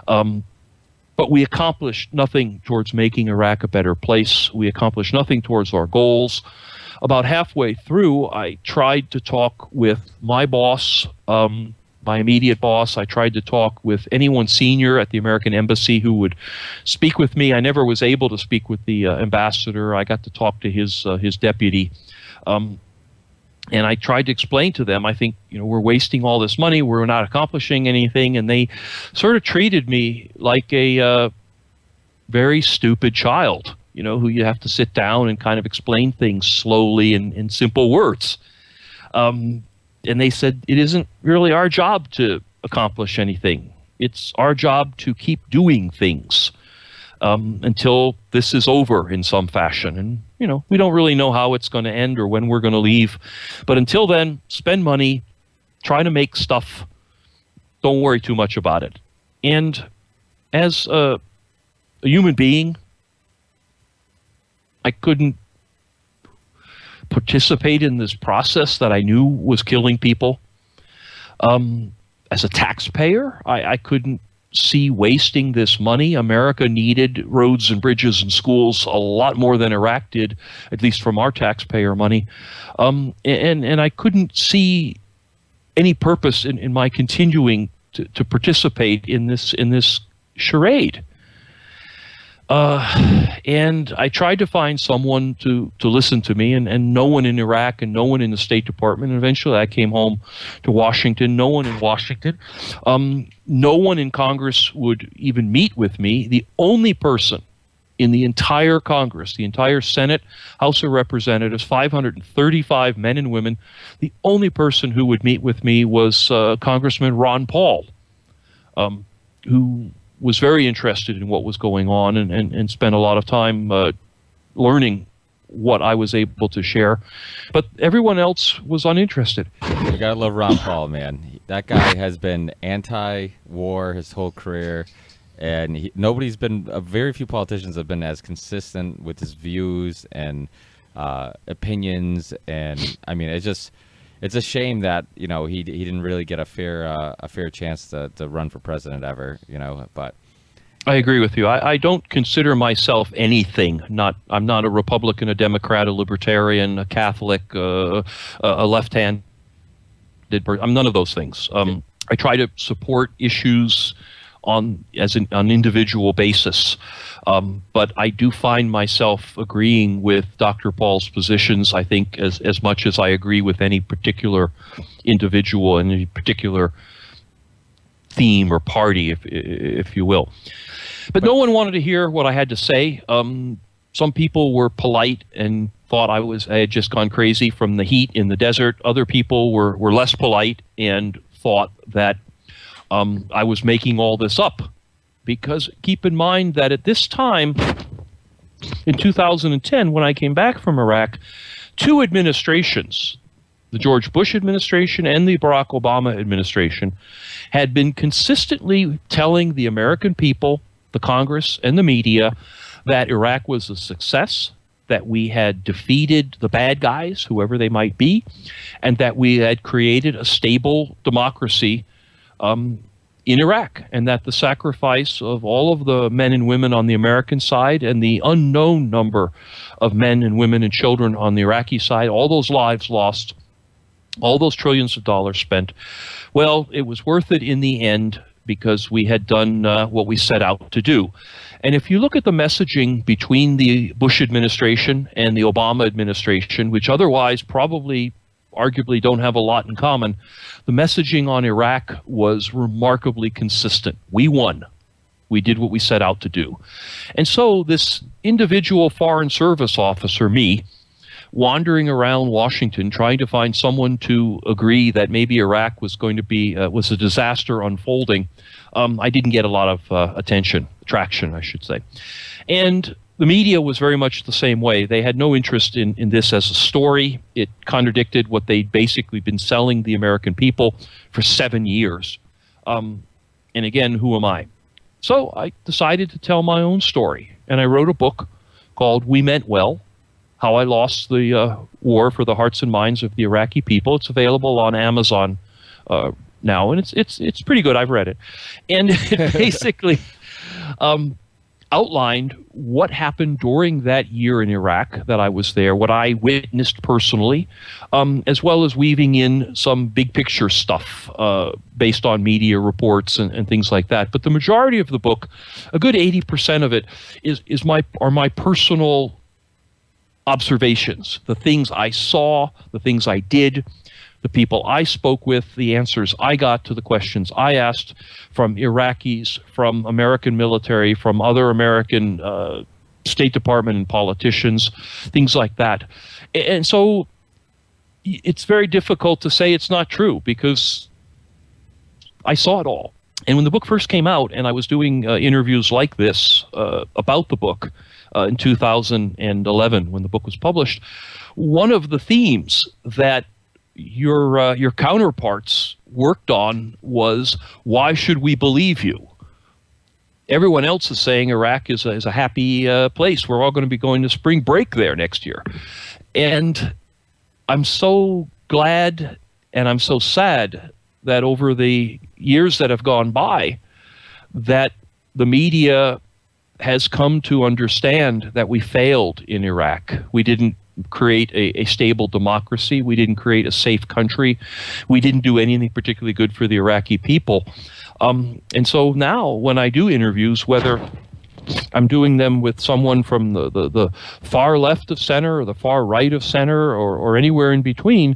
But we accomplished nothing towards making Iraq a better place. We accomplished nothing towards our goals. About halfway through, I tried to talk with my boss, my immediate boss. I tried to talk with anyone senior at the American Embassy who would speak with me. I never was able to speak with the ambassador. I got to talk to his deputy. And I tried to explain to them, I think, we're wasting all this money. We're not accomplishing anything. And they sort of treated me like a very stupid child, who you have to sit down and kind of explain things slowly in simple words. And they said, it isn't really our job to accomplish anything. It's our job to keep doing things until this is over in some fashion. And, we don't really know how it's going to end or when we're going to leave. But until then, spend money, try to make stuff. Don't worry too much about it. And as a human being, I couldn't participate in this process that I knew was killing people. As a taxpayer, I couldn't see wasting this money. America needed roads and bridges and schools a lot more than Iraq did, at least from our taxpayer money. And I couldn't see any purpose in my continuing to participate in this charade. And I tried to find someone to listen to me, and no one in Iraq and no one in the State Department. And eventually I came home to Washington. No one in Washington. No one in Congress would even meet with me. The only person in the entire Congress, the entire Senate, House of Representatives, 535 men and women, the only person who would meet with me was Congressman Ron Paul, who was very interested in what was going on and spent a lot of time learning what I was able to share. But everyone else was uninterested. You gotta love Ron Paul, man. That guy has been anti-war his whole career, and very few politicians have been as consistent with his views and opinions. And I mean, it's a shame that he didn't really get a fair chance to run for president ever. But I agree with you. I don't consider myself anything. I'm not a Republican, a Democrat, a Libertarian, a Catholic, a left-handed person. I'm none of those things. I try to support issues on an individual basis. But I do find myself agreeing with Dr. Paul's positions, I think, as much as I agree with any particular individual and any particular theme or party, if you will. But no one wanted to hear what I had to say. Some people were polite and thought I had just gone crazy from the heat in the desert. Other people were less polite and thought that I was making all this up. Because keep in mind that at this time, in 2010, when I came back from Iraq, 2 administrations, the George Bush administration and the Barack Obama administration, had been consistently telling the American people, the Congress, and the media that Iraq was a success, that we had defeated the bad guys, whoever they might be, and that we had created a stable democracy in Iraq, and that the sacrifice of all of the men and women on the American side and the unknown number of men and women and children on the Iraqi side, all those lives lost, all those trillions of dollars spent, well, it was worth it in the end because we had done what we set out to do. And if you look at the messaging between the Bush administration and the Obama administration, which otherwise probably arguably don't have a lot in common, the messaging on Iraq was remarkably consistent. We won. We did what we set out to do. And so this individual foreign service officer, me, wandering around Washington trying to find someone to agree that maybe Iraq was going to be was a disaster unfolding, I didn't get a lot of traction, I should say. And the media was very much the same way. They had no interest in this as a story. It contradicted what they'd basically been selling the American people for 7 years. And again, who am I? So I decided to tell my own story. And I wrote a book called We Meant Well: How I Lost the War for the Hearts and Minds of the Iraqi People. It's available on Amazon now, and it's pretty good. I've read it. And it basically outlined what happened during that year in Iraq that I was there, what I witnessed personally, as well as weaving in some big picture stuff based on media reports and things like that. But the majority of the book, a good 80% of it, are my personal observations, the things I saw, the things I did, the people I spoke with, the answers I got to the questions I asked from Iraqis, from American military, from other American State Department and politicians, things like that. And so it's very difficult to say it's not true because I saw it all. And when the book first came out and I was doing interviews like this about the book in 2011 when the book was published, one of the themes that your counterparts worked on was, why should we believe you? Everyone else is saying Iraq is a happy place. We're all going to be going to spring break there next year. And I'm so glad and I'm so sad that over the years that have gone by, that the media has come to understand that we failed in Iraq. We didn't create a stable democracy. We didn't create a safe country. We didn't do anything particularly good for the Iraqi people. And so now when I do interviews, whether I'm doing them with someone from the far left of center or the far right of center or anywhere in between,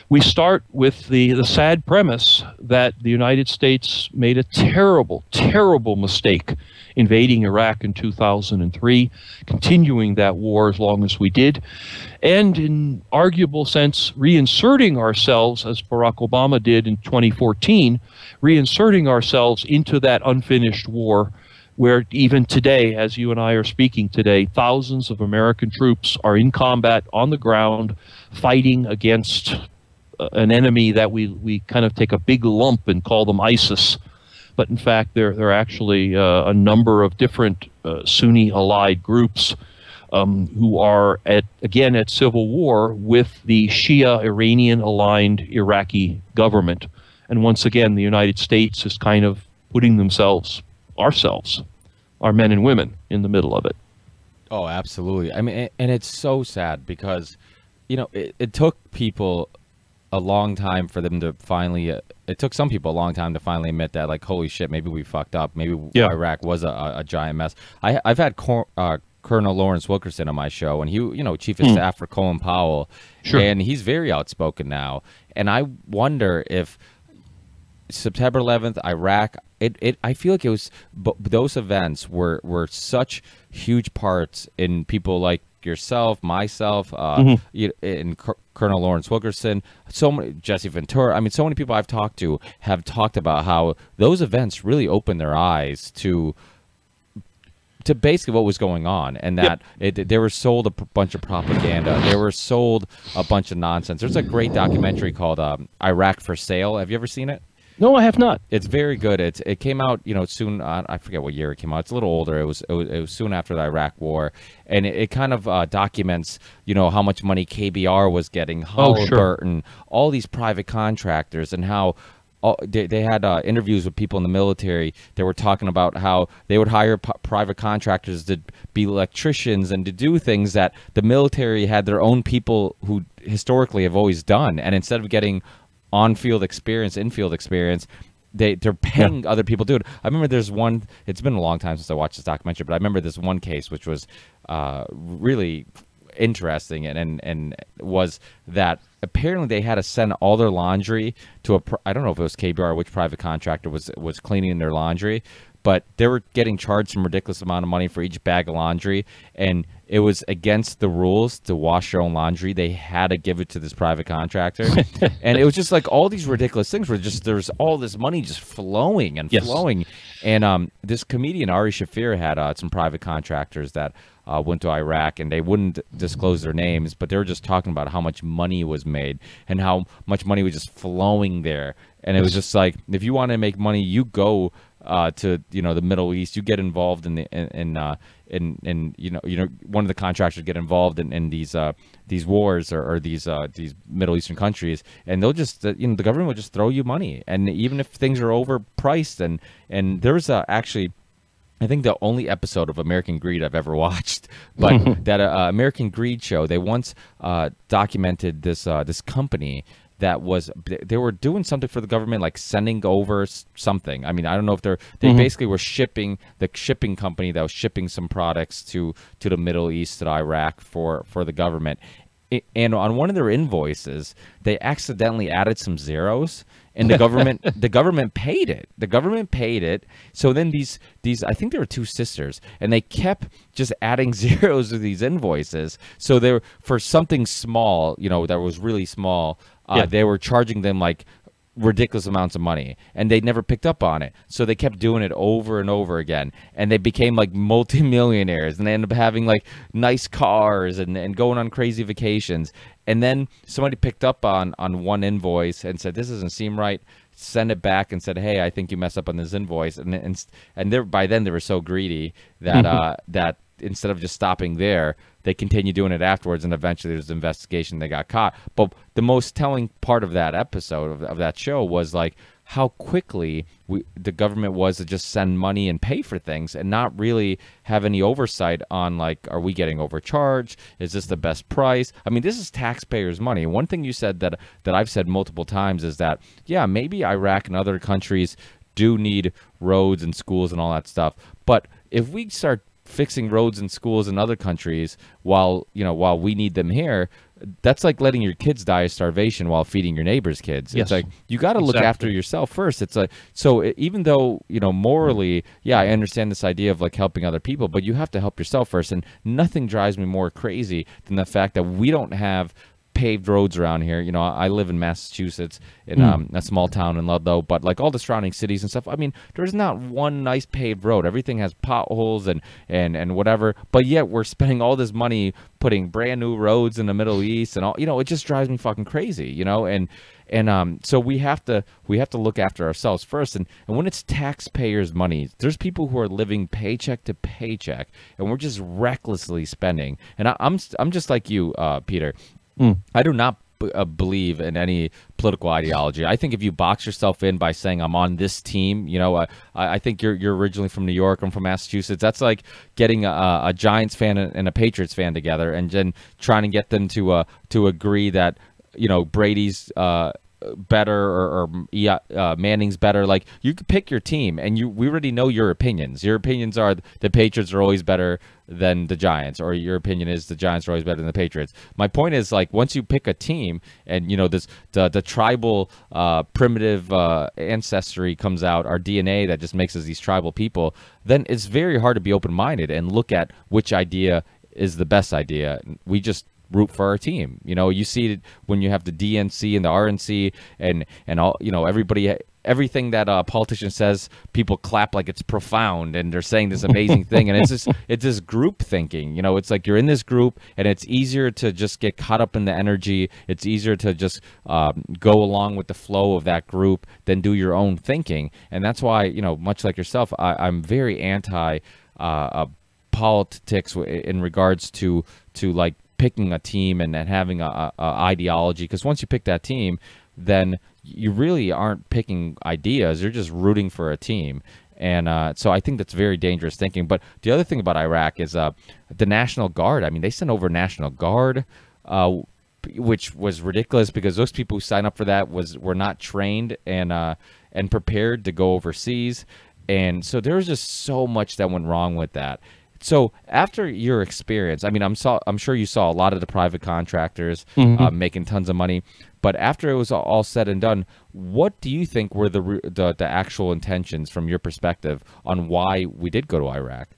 we start with the sad premise that the United States made a terrible, terrible mistake invading Iraq in 2003, continuing that war as long as we did, and in arguable sense, reinserting ourselves, as Barack Obama did in 2014, reinserting ourselves into that unfinished war where even today, as you and I are speaking today, thousands of American troops are in combat on the ground fighting against an enemy that we kind of take a big lump and call them ISIS. But in fact, they're actually a number of different Sunni allied groups who are at civil war with the Shia Iranian aligned Iraqi government. And once again, the United States is kind of putting ourselves, our men and women, in the middle of it. Oh, absolutely. I mean, and it's so sad because, you know, it took people a long time for them to finally, it took some people a long time to finally admit that, like, holy shit, maybe we fucked up. Maybe Iraq was a giant mess. I've had Colonel Lawrence Wilkerson on my show, and he, you know, Chief of Staff for Colin Powell, and he's very outspoken now. And I wonder if September 11th, Iraq, I feel like it was, those events were such huge parts in people like yourself, myself, and Colonel Lawrence Wilkerson, so many, Jesse Ventura. I mean, so many people I've talked to have talked about how those events really opened their eyes to basically what was going on, and that they were sold a bunch of propaganda. They were sold a bunch of nonsense. There's a great documentary called Iraq for Sale. Have you ever seen it? No, I have not. It's very good. It came out, soon. I forget what year it came out. It's a little older. It was soon after the Iraq War, and it kind of documents, how much money KBR was getting, Halliburton, all these private contractors, and how they had interviews with people in the military. They were talking about how they would hire private contractors to be electricians and to do things that the military had their own people who historically have always done, and instead of getting on-field experience, in-field experience, they're paying other people to do it. I remember there's one, it's been a long time since I watched this documentary, but I remember this one case which was really interesting, and was that apparently they had to send all their laundry to I don't know if it was KBR or which private contractor was cleaning their laundry, but they were getting charged some ridiculous amount of money for each bag of laundry, and it was against the rules to wash your own laundry. They had to give it to this private contractor. And it was just like all these ridiculous things where just there's all this money just flowing and flowing. And this comedian, Ari Shafir, had some private contractors that went to Iraq, and they wouldn't disclose their names, but they were just talking about how much money was made and how much money was just flowing there. And it was just like, if you want to make money, you go to the Middle East. You get involved in one of the contractors get involved in these wars or these Middle Eastern countries, and they'll just the government will just throw you money, and even if things are overpriced. And there's actually, I think the only episode of American Greed I've ever watched, but that American Greed show, they once documented this company that they were doing something for the government, like sending over something. I mean, I don't know if they basically were shipping, the shipping company that was shipping some products to the Middle East, to Iraq for the government. And on one of their invoices, they accidentally added some zeros, and the government paid it. The government paid it. So then these I think there were two sisters, and they kept just adding zeros to these invoices. So they were, for something small, that was really small, they were charging them like ridiculous amounts of money, and they never picked up on it. So they kept doing it over and over again, and they became like multimillionaires, and they ended up having like nice cars and going on crazy vacations. And then somebody picked up on one invoice and said, this doesn't seem right. Send it back and said, hey, I think you messed up on this invoice. And by then they were so greedy that that instead of just stopping there, they continued doing it afterwards, and eventually there's an investigation. They got caught. But the most telling part of that episode of that show was like how quickly the government was to just send money and pay for things and not really have any oversight on, like, are we getting overcharged? Is this the best price? I mean, this is taxpayers' money. One thing you said that I've said multiple times is that, yeah, maybe Iraq and other countries do need roads and schools and all that stuff. But if we start fixing roads and schools in other countries while we need them here, that's like letting your kids die of starvation while feeding your neighbor's kids. It's like, you got to look after yourself first. It's like, so even though, morally, yeah, I understand this idea of like helping other people, but you have to help yourself first. And nothing drives me more crazy than the fact that we don't have paved roads around here. I live in Massachusetts, in a small town in Ludlow, but like all the surrounding cities and stuff, I mean, there's not one nice paved road. Everything has potholes and whatever, but yet we're spending all this money putting brand new roads in the Middle East and all. It just drives me fucking crazy, and so we have to look after ourselves first. And when it's taxpayers' money, there's people who are living paycheck to paycheck, and we're just recklessly spending. And I'm just like you, Peter. I do not believe in any political ideology. I think if you box yourself in by saying I'm on this team, I think you're originally from New York. I'm from Massachusetts. That's like getting a Giants fan and a Patriots fan together and then trying to get them to agree that Brady's better or Manning's better. Like, you could pick your team, and we already know your opinions. Your opinions are the Patriots are always better than the Giants, or your opinion is the Giants are always better than the Patriots. My point is, like, once you pick a team and the tribal primitive ancestry comes out, our DNA that just makes us these tribal people, then it's very hard to be open-minded and look at which idea is the best idea. We just root for our team. You see it when you have the DNC and the RNC and all, everybody everything that a politician says, people clap like it's profound, and they're saying this amazing thing, and it's this group thinking. You know, it's like you're in this group, and it's easier to just get caught up in the energy. It's easier to just go along with the flow of that group than do your own thinking, and that's why, you know, much like yourself, I'm very anti politics in regards to like picking a team and having a ideology, because once you pick that team, then you really aren't picking ideas, you're just rooting for a team. And so I think that's very dangerous thinking. But the other thing about Iraq is the National Guard. I mean, they sent over National Guard, which was ridiculous, because those people who signed up for that were not trained and prepared to go overseas. And so there was just so much that went wrong with that. So after your experience, I mean, I'm sure you saw a lot of the private contractors making tons of money. But after it was all said and done, what do you think were the actual intentions from your perspective on why we did go to Iraq?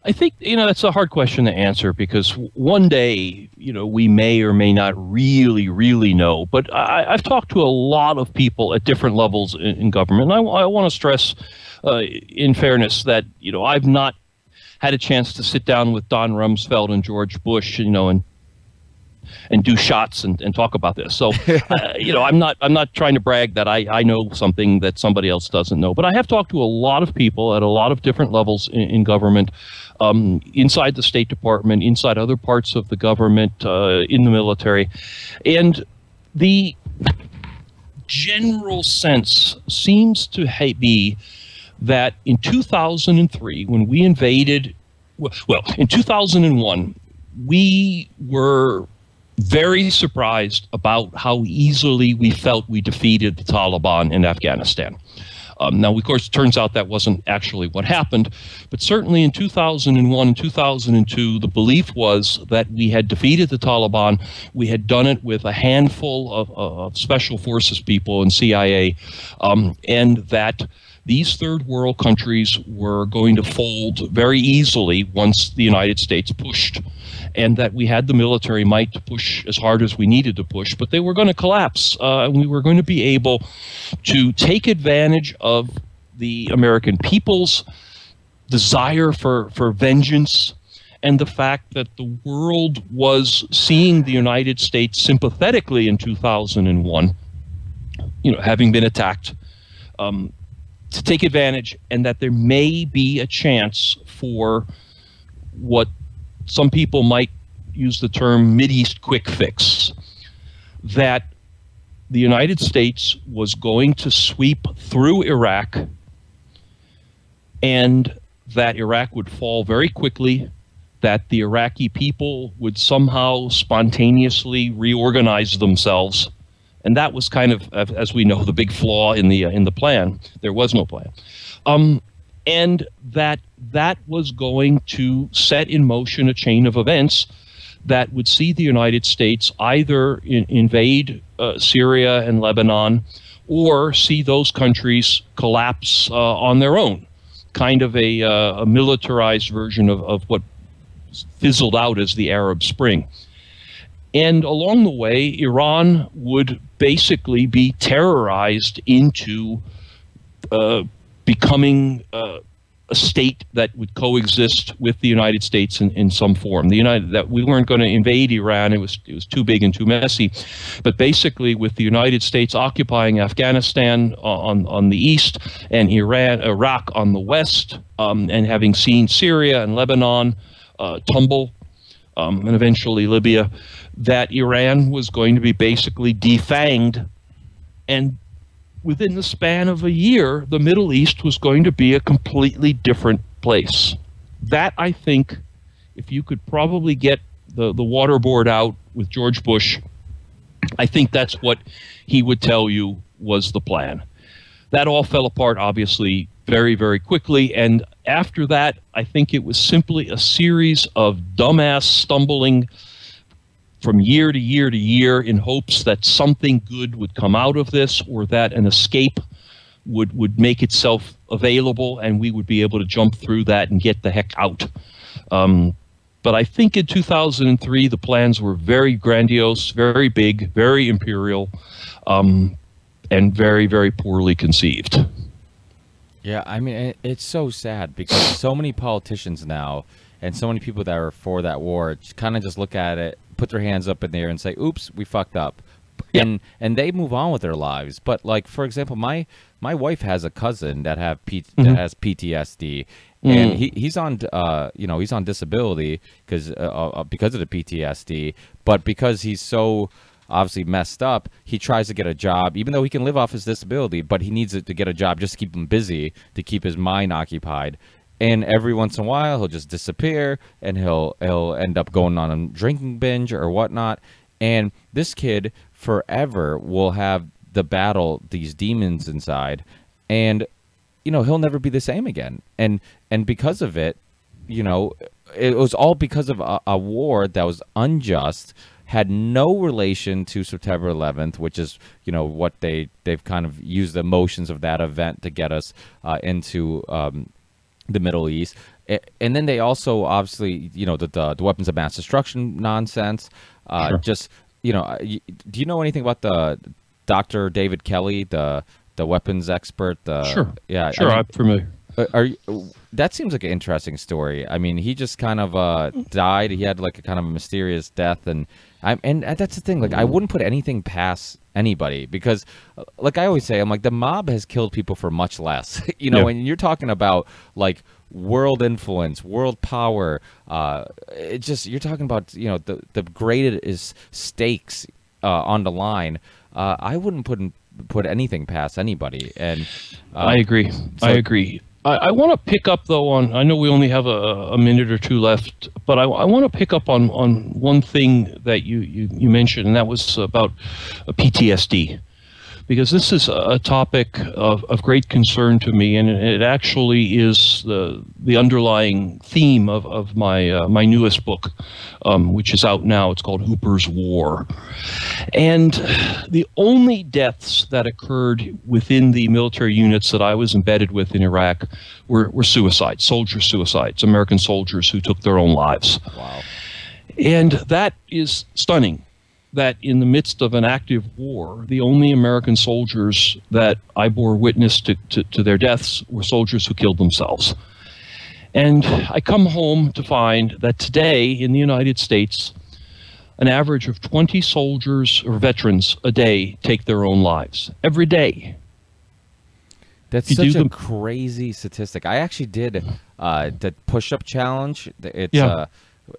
I think, you know, that's a hard question to answer, because one day, you know, we may or may not really know. But I've talked to a lot of people at different levels in government. And I want to stress, in fairness, that, you know, I've not had a chance to sit down with Don Rumsfeld and George Bush, you know, and do shots and talk about this. So, you know, I'm not trying to brag that I know something that somebody else doesn't know. But I have talked to a lot of people at a lot of different levels in government, inside the State Department, inside other parts of the government, in the military. And the general sense seems to be that in 2003, when we invaded, well, in 2001, we were very surprised about how easily we felt we defeated the Taliban in Afghanistan. Now, of course, it turns out that wasn't actually what happened, but certainly in 2001 and 2002, the belief was that we had defeated the Taliban. We had done it with a handful of special forces people and CIA, and that these third world countries were going to fold very easily once the United States pushed, and that we had the military might to push as hard as we needed to push, but they were going to collapse, and we were going to be able to take advantage of the American people's desire for vengeance, and the fact that the world was seeing the United States sympathetically in 2001, you know, having been attacked, to take advantage, and that there may be a chance for what some people might use the term Mideast quick fix, that the United States was going to sweep through Iraq, and that Iraq would fall very quickly, that the Iraqi people would somehow spontaneously reorganize themselves. And that was kind of, as we know, the big flaw in the plan. There was no plan. And that was going to set in motion a chain of events that would see the United States either invade Syria and Lebanon, or see those countries collapse on their own, kind of a militarized version of what fizzled out as the Arab Spring. And along the way, Iran would basically be terrorized into becoming a state that would coexist with the United States in some form. That we weren't going to invade Iran; it was too big and too messy. But basically, with the United States occupying Afghanistan on the east and Iraq on the west, and having seen Syria and Lebanon tumble, and eventually Libya, that Iran was going to be basically defanged, and within the span of a year, the Middle East was going to be a completely different place. That, I think, if you could probably get the waterboard out with George Bush, I think that's what he would tell you was the plan. That all fell apart, obviously, very, very quickly, and after that, I think it was simply a series of dumbass stumbling from year to year to year in hopes that something good would come out of this, or that an escape would make itself available and we would be able to jump through that and get the heck out. But I think in 2003, the plans were very grandiose, very big, very imperial. And and very, very poorly conceived. Yeah, I mean, it's so sad because so many politicians now and so many people that are for that war kind of just look at it, put their hands up in the air and say, oops, we fucked up. Yep. And they move on with their lives. But like, for example, my wife has a cousin that has PTSD, and he's on he's on disability because of the PTSD. But because he's so obviously messed up, he tries to get a job, even though he can live off his disability, but he needs to get a job just to keep him busy, to keep his mind occupied. And every once in a while, he'll just disappear, and he'll end up going on a drinking binge or whatnot. And this kid forever will have the battle these demons inside, and he'll never be the same again. And because of it, it was all because of a war that was unjust, had no relation to September 11th, which is, what they've kind of used the emotions of that event to get us into the Middle East. And then they also, obviously, the weapons of mass destruction nonsense. Sure. Just, do you know anything about the Dr. David Kelly, the weapons expert? Sure. Yeah. Sure, I'm familiar. That seems like an interesting story. I mean, he just kind of died. He had like a kind of a mysterious death, and that's the thing. Like, I wouldn't put anything past anybody because, like I always say, I'm like, the mob has killed people for much less. And you're talking about like world influence, world power. You're talking about the greatest stakes on the line. I wouldn't put anything past anybody. And I agree. I agree. I want to pick up, though, on, I know we only have a minute or two left, but I want to pick up on one thing that you mentioned, and that was about PTSD. Because this is a topic of great concern to me, and it actually is the underlying theme of my newest book, which is out now. It's called Hooper's War. And the only deaths that occurred within the military units that I was embedded with in Iraq were suicides, soldier suicides, American soldiers who took their own lives. Wow. And that is stunning. That in the midst of an active war, the only American soldiers that I bore witness to their deaths were soldiers who killed themselves. And I come home to find that today in the United States, an average of 20 soldiers or veterans a day take their own lives. Every day. That's such a crazy statistic. I actually did the push-up challenge.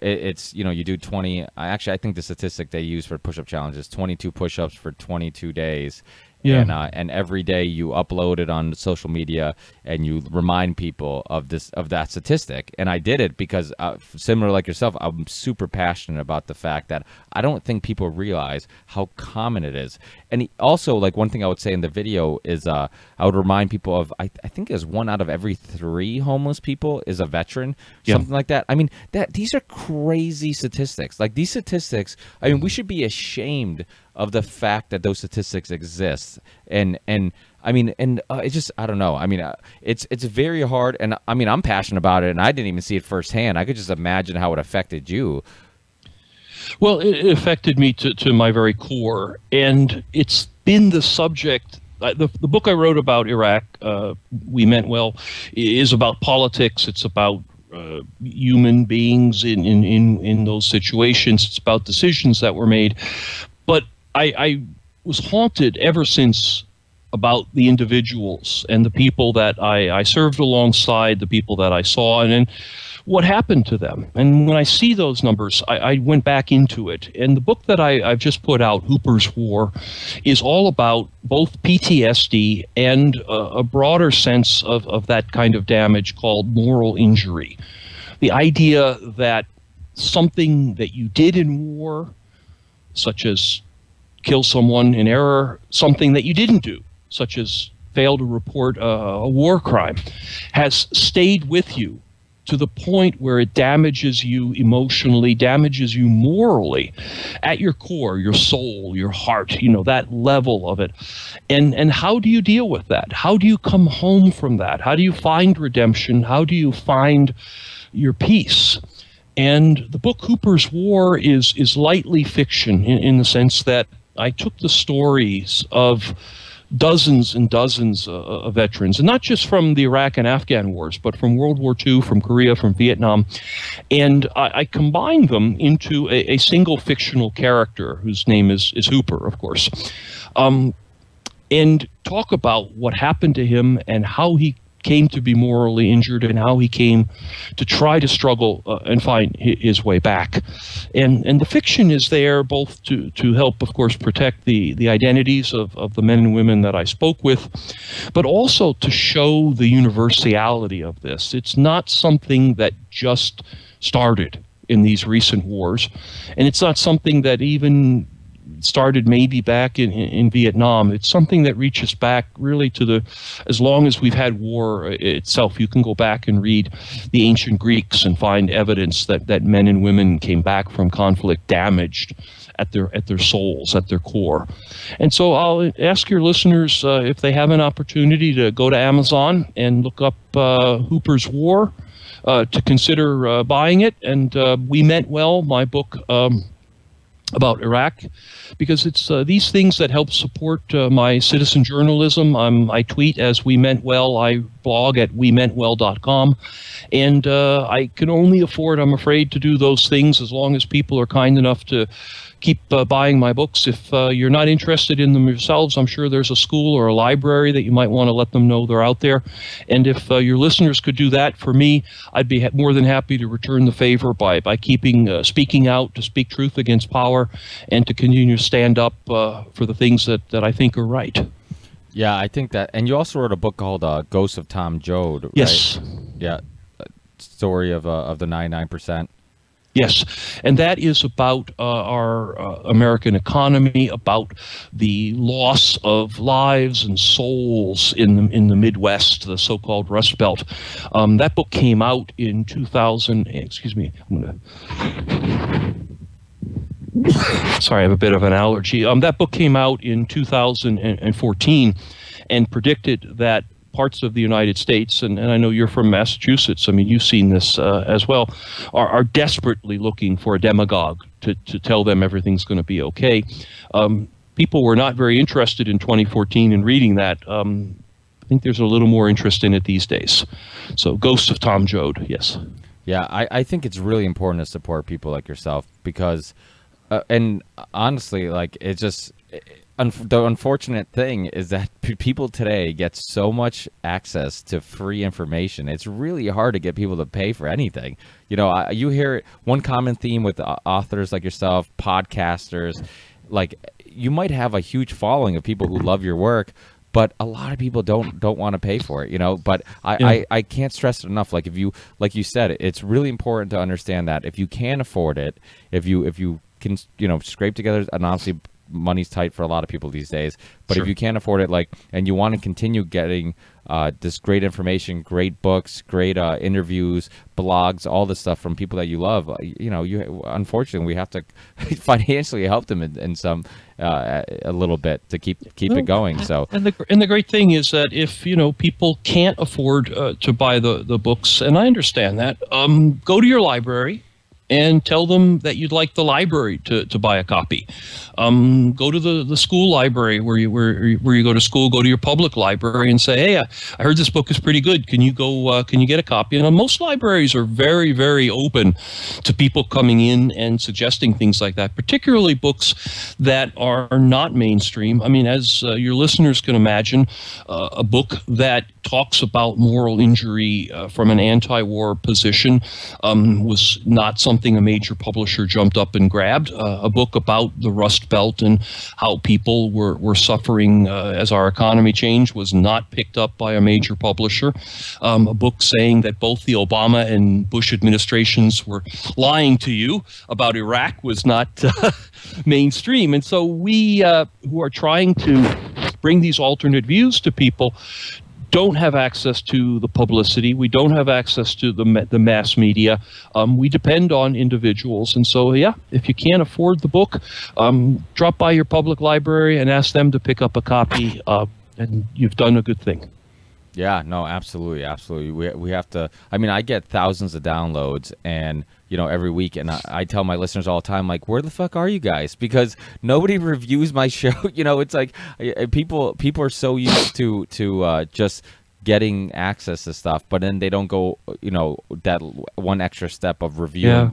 It's you do 20. I think the statistic they use for push-up challenge is 22 push-ups for 22 days. Yeah. And every day you upload it on social media and you remind people of that statistic. And I did it because, similar like yourself, I'm super passionate about the fact that I don't think people realize how common it is. And also, like, one thing I would say in the video is I would remind people of, I think it's 1 out of every 3 homeless people is a veteran, something like that. I mean, these are crazy statistics. Like, these statistics, I mean, we should be ashamed of the fact that those statistics exist. And I mean, it's just, I don't know. I mean, it's very hard. And I mean, I'm passionate about it, and I didn't even see it firsthand. I could just imagine how it affected you. Well, it affected me to my very core, and it's been the subject. The book I wrote about Iraq, We Meant Well, is about politics. It's about human beings in those situations. It's about decisions that were made. But I was haunted ever since about the individuals and the people that I served alongside, the people that I saw, and then what happened to them. And when I see those numbers, I went back into it. And the book that I've just put out, Hooper's War, is all about both PTSD and a broader sense of that kind of damage called moral injury. The idea that something that you did in war, such as kill someone in error, something that you didn't do, such as fail to report a war crime, has stayed with you to the point where it damages you emotionally, damages you morally, at your core, your soul, your heart, that level of it. And how do you deal with that? How do you come home from that? How do you find redemption? How do you find your peace? And the book Hooper's War is lightly fiction in the sense that I took the stories of dozens and dozens of veterans, and not just from the Iraq and Afghan wars, but from World War II, from Korea, from Vietnam. And I combined them into a single fictional character whose name is Hooper, of course, and talk about what happened to him and how he came to be morally injured and how he came to try to struggle and find his way back. And the fiction is there both to help, of course, protect the identities of the men and women that I spoke with, but also to show the universality of this. It's not something that just started in these recent wars, and it's not something that even started maybe back in Vietnam. It's something that reaches back really to as long as we've had war itself. You can go back and read the ancient Greeks and find evidence that men and women came back from conflict damaged at their souls, at their core. And so I'll ask your listeners if they have an opportunity to go to Amazon and look up Hooper's War, to consider buying it. And We Meant Well, my book about Iraq, because it's these things that help support my citizen journalism. I tweet as We Meant Well. I blog at wemeantwell.com. And I can only afford, I'm afraid, to do those things as long as people are kind enough to keep buying my books. If you're not interested in them yourselves, I'm sure there's a school or a library that you might want to let them know they're out there. And if your listeners could do that for me, I'd be more than happy to return the favor by keeping speaking out to speak truth against power and to continue to stand up for the things that I think are right. Yeah, I think that. And you also wrote a book called Ghosts of Tom Joad, right? Yes. Yeah, story of the 99%. Yes, and that is about our American economy, about the loss of lives and souls in the Midwest, the so-called Rust Belt. That book came out in 2000. Excuse me, I'm gonna. Sorry, I have a bit of an allergy. That book came out in 2014, and predicted that parts of the United States, and I know you're from Massachusetts, I mean, you've seen this as well, are desperately looking for a demagogue to tell them everything's going to be okay. People were not very interested in 2014 in reading that. I think there's a little more interest in it these days. So, Ghosts of Tom Joad, yes. Yeah, I think it's really important to support people like yourself because, and honestly, like, it's just... the unfortunate thing is that people today get so much access to free information. It's really hard to get people to pay for anything. You know, you hear one common theme with authors like yourself, podcasters, like you might have a huge following of people who love your work, but a lot of people don't want to pay for it, you know. But I can't stress it enough. Like like you said, it's really important to understand that if you can afford it, if you can, you know, scrape together, and obviously money's tight for a lot of people these days, but Sure. if you can't afford it, like, and you want to continue getting this great information, great books, great interviews, blogs, all this stuff from people that you love, you know, unfortunately we have to financially help them in some a little bit to keep it going. So and the great thing is that if, you know, people can't afford to buy the books, and I understand that, go to your library and tell them that you'd like the library to buy a copy. Go to the school library where you go to school. Go to your public library and say, "Hey, I heard this book is pretty good. Can you go? Can you get a copy?" And most libraries are very, very open to people coming in and suggesting things like that, particularly books that are not mainstream. I mean, as your listeners can imagine, a book that talks about moral injury from an anti-war position was not something a major publisher jumped up and grabbed. A book about the Rust Belt and how people were suffering as our economy changed was not picked up by a major publisher. A book saying that both the Obama and Bush administrations were lying to you about Iraq was not mainstream. And so we who are trying to bring these alternate views to people don't have access to the publicity. We don't have access to the mass media. We depend on individuals. And so, yeah, if you can't afford the book, drop by your public library and ask them to pick up a copy, and you've done a good thing. yeah, no, absolutely. We have to. I mean, I get thousands of downloads, and every week, and I tell my listeners all the time, like, where the fuck are you guys? Because nobody reviews my show. It's like people are so used to just getting access to stuff, but then they don't go, that one extra step of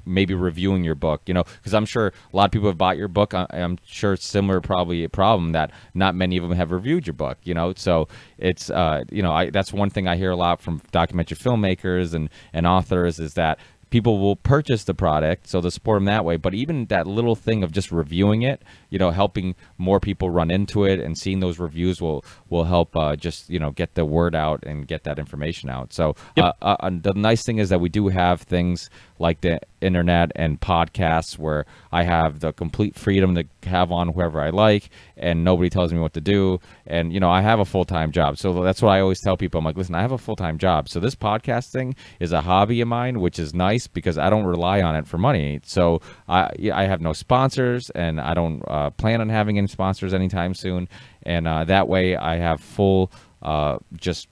maybe reviewing your book, because I'm sure a lot of people have bought your book. I'm sure it's similar, probably a problem that not many of them have reviewed your book, so it's, that's one thing I hear a lot from documentary filmmakers and authors, is that people will purchase the product, so they'll support them that way. But even that little thing of just reviewing it, helping more people run into it, and seeing those reviews will help just get the word out and get that information out. So the nice thing is that we do have things like the internet and podcasts where I have the complete freedom to have on whoever I like, and nobody tells me what to do. And I have a full-time job, so that's what I always tell people. I'm like, listen, I have a full-time job, so this podcast thing is a hobby of mine, which is nice because I don't rely on it for money. So I have no sponsors, and I don't plan on having any sponsors anytime soon. And that way I have full just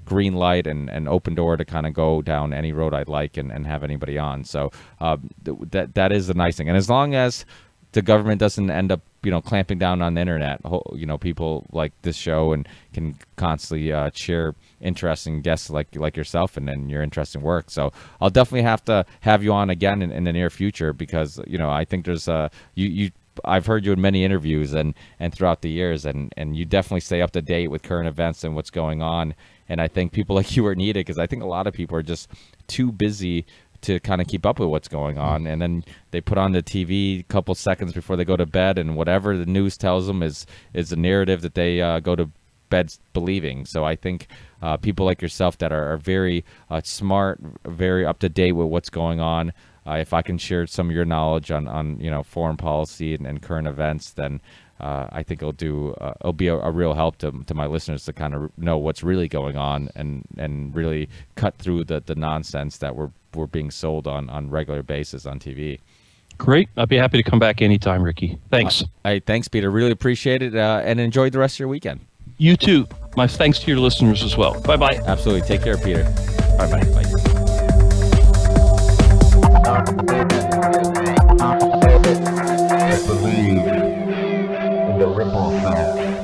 green light and open door to kind of go down any road I'd like and have anybody on. So that is the nice thing. And as long as the government doesn't end up clamping down on the internet, people like this show and can constantly share interesting guests like yourself and your interesting work. So I'll definitely have to have you on again in the near future, because I think there's I've heard you in many interviews and throughout the years, and you definitely stay up to date with current events and what's going on. And I think people like you are needed, because I think a lot of people are just too busy to kind of keep up with what's going on, and then they put on the TV a couple seconds before they go to bed, and whatever the news tells them is the narrative that they go to bed believing. So I think people like yourself that are very smart, very up to date with what's going on, if I can share some of your knowledge on foreign policy and current events, then I think it'll be a real help to my listeners to kind of know what's really going on and really cut through the nonsense that we're being sold on regular basis on TV. Great. I'd be happy to come back anytime, Ricky. Thanks. Thanks, Peter. Really appreciate it, and enjoy the rest of your weekend. You too. My thanks to your listeners as well. Bye-bye. Absolutely. Take care, Peter. Bye-bye. Bye. Believe in the ripple effect.